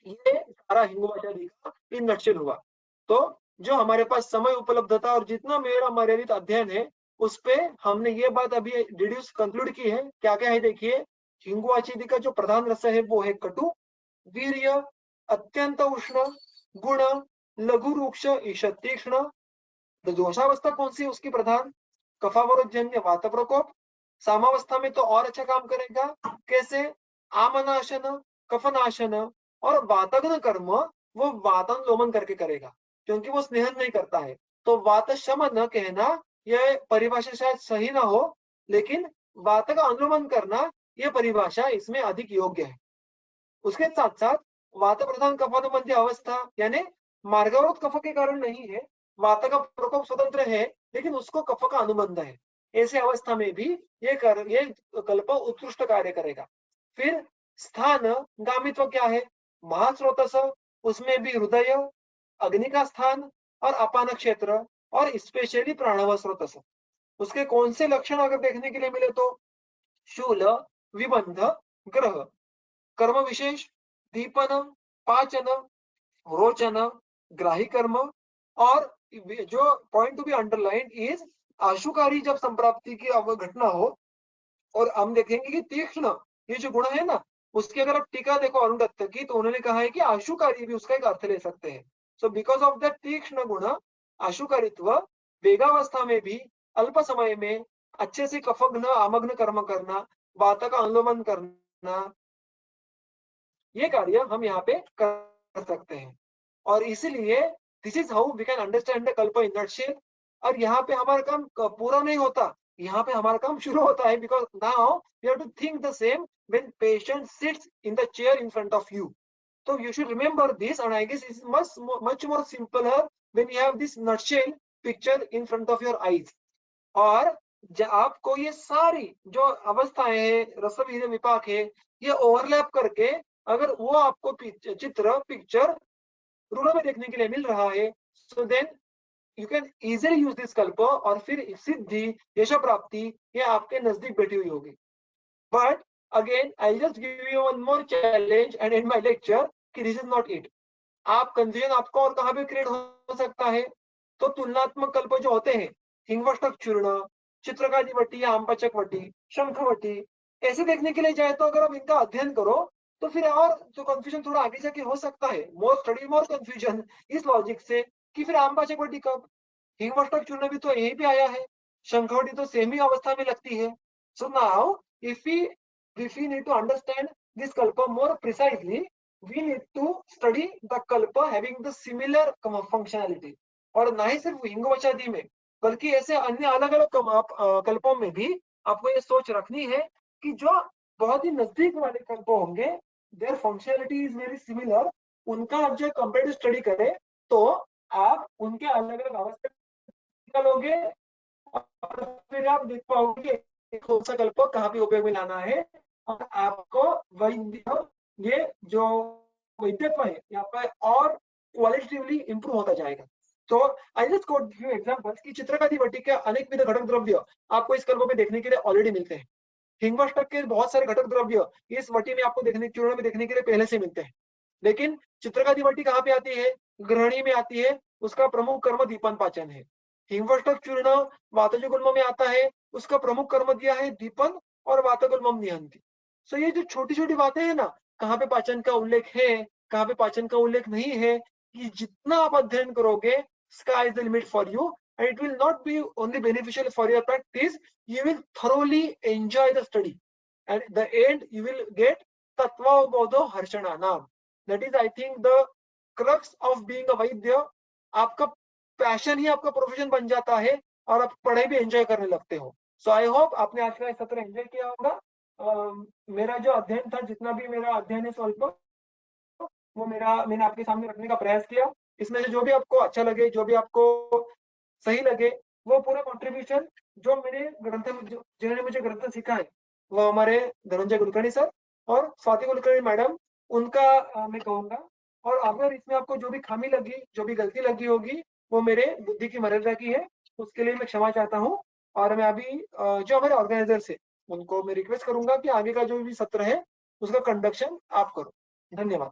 ये सारा हिंगू औषधि का इन नटशेल हुआ। तो जो हमारे पास समय उपलब्धता और जितना मेरा मर्यादित अध्ययन है उस पे हमने ये बात अभी डिड्यूस कंक्लूड की है। क्या क्या है देखिए, हिंगू औषधि का जो प्रधान रस है वो है कटु, वीर्य, अत्यंत उष्ण, गुण, लघु रूक्ष, ईषद तीक्ष्ण। दोषावस्था कौन सी उसकी प्रधान? कफावरोधजन्य वात प्रकोप। सामावस्था में तो और अच्छा काम करेगा, कैसे? आमनाशन, कफनाशन और वातग्न कर्म वो वातानुलोमन करके करेगा, क्योंकि वो स्नेहन नहीं करता है। तो वात शमन कहना यह परिभाषा शायद सही ना हो, लेकिन वात का अनुलोमन करना यह परिभाषा इसमें अधिक योग्य है। उसके साथ साथ वात प्रधान कफानुबंधी अवस्था यानी मार्गावरोध कफ के कारण नहीं है, वात का प्रकोप स्वतंत्र है लेकिन उसको कफ का अनुबंध है, ऐसे अवस्था में भी ये कल्प उत्कृष्ट कार्य करेगा। फिर स्थान गामित्व क्या है? महास्रोतस, उसमें भी हृदय, अग्नि का स्थान और अपान क्षेत्र और स्पेशली प्राणव स्रोतस। उसके कौन से लक्षण अगर देखने के लिए मिले तो शूल, विबंध, ग्रह, कर्म विशेष, दीपन, पाचन, रोचन, ग्राही कर्म। और जो point to be underline is आशुकारी जब संप्राप्ति की घटना हो और हम देखेंगे कि तीक्ष्ण ये जो गुण है ना, उसकी अगर आप टीका देखो अरुण दत्त की, तो उन्होंने कहा है कि आशुकारी भी उसका एक अर्थ ले सकते हैं। सो बिकॉज ऑफ द तीक्ष्ण गुण आशुकारित्व, वेगावस्था में भी अल्प समय में अच्छे से कफग्न आमग्न कर्म करना, वात का अनुलोमन करना, ये कार्य हम यहाँ पे कर सकते हैं। और इसीलिए this is how we can understand the कल्प इन नटशेल। और यहाँ पे हमारा काम पूरा नहीं होता, यहाँ पे हमारा काम शुरू होता है, because now we have to think the same when patient sits in the chair in front of you. So you should remember this, and I guess it's much more simpler when you have this nutshell picture in front of your eyes. और आपको ये सारी जो अवस्थाएं हैं, रसवीर विपाक है, ये ओवरलैप करके अगर वो आपको चित्र पिक्चर रूढ़ में देखने के लिए मिल रहा है, so then you can easily use this कल्प, और फिर सिद्धि यश प्राप्ति ये आपके नजदीक बैठी हुई होगी। But again, I'll just give you one more challenge and end my lecture कि this is not it. आप कंफ्यूजन आपको और कहाँ पे क्रिएट हो सकता है, तो तुलनात्मक कल्प जो होते हैं, हिंगवष्टक चूर्ण, चित्रकादि वटी या आमपाचक वटी, शंखवटी, ऐसे देखने के लिए जाए तो अगर आप इनका अध्ययन करो तो फिर और जो कंफ्यूजन थोड़ा आगे जाके हो सकता है, मोर स्टडी मोर कंफ्यूजन इस लॉजिक से कि फिर आमपाचक वटी कब, हिंगवष्टक चूर्ण भी तो यहीं पे आया है, शंखवटी तो सेम ही अवस्था में लगती है। So now if we need to understand this kalpa more precisely, we need to study the kalpa having the similar functionality। और ना ही सिर्फ हिंगवचादि में, बल्कि ऐसे अन्य अलग अलग कल्पों में भी आपको ये सोच रखनी है कि जो बहुत ही नजदीक वाले कल्प होंगे, their functionality is very similar, उनका आप जो कंपेरेटिव स्टडी करें तो आप उनके अलग अलग अवस्था निकालोगे, और फिर आप देख पाओगे कौन सा कल्प कहाँ पे उपयोग में लाना है, और आपको वैद्य ये जो वैद्यत्व है यहाँ पे और क्वालिटेटिवली इंप्रूव होता जाएगा। तो I just quote few examples कि चित्रकादि वटी के अनेक विध घटक द्रव्य आपको इस कल्प में देखने के लिए ऑलरेडी मिलते हैं। हिंगवष्टक के बहुत सारे घटक द्रव्य इस वटी में आपको देखने, चूर्ण में देखने के लिए पहले से मिलते हैं। लेकिन चित्रकादि वटी कहाँ पे आती है, ग्रहणी में आती है, उसका प्रमुख कर्म दीपन पाचन है। हिंगवष्टक चूर्ण वातजगुल्म में आता है, उसका प्रमुख कर्म दिया है दीपन और वातगुल्मम निहंति। सो ये जो छोटी छोटी बातें हैं ना, कहाँ पे पाचन का उल्लेख है, कहाँ पे पाचन का उल्लेख नहीं है, ये जितना आप अध्ययन करोगे, sky is the limit for you, and it will not be only beneficial for your practice, you will thoroughly enjoy the study, and at the end you will get tatvavabodho harshana naam. That is, I think, the crux of being a vaidya। आपका पैशन ही आपका प्रोफेशन बन जाता है और आप पढ़ाई भी एंजॉय करने लगते हो। सो आई होप आपने आज का सत्र एंजॉय किया होगा। मेरा जो अध्ययन था, जितना भी मेरा अध्ययन है स्वल्प, वो मैंने आपके सामने रखने का प्रयास किया। इसमें से जो भी आपको अच्छा लगे, जो भी आपको सही लगे, वो पूरा कंट्रीब्यूशन जो मेरे ग्रंथ जिन्होंने मुझे ग्रंथ सिखाए, वो हमारे धनंजय कुलकर्णी सर और स्वाति कुलकर्णी मैडम, उनका मैं कहूँगा। और अगर इसमें आपको जो भी खामी लगी, जो भी गलती लगी होगी, वो मेरे बुद्धि की मर्यादा की है, उसके लिए मैं क्षमा चाहता हूँ। और मैं अभी जो हमारे ऑर्गेनाइजर है उनको मैं रिक्वेस्ट करूंगा कि आगे का जो भी सत्र है उसका कंडक्शन आप करो। धन्यवाद।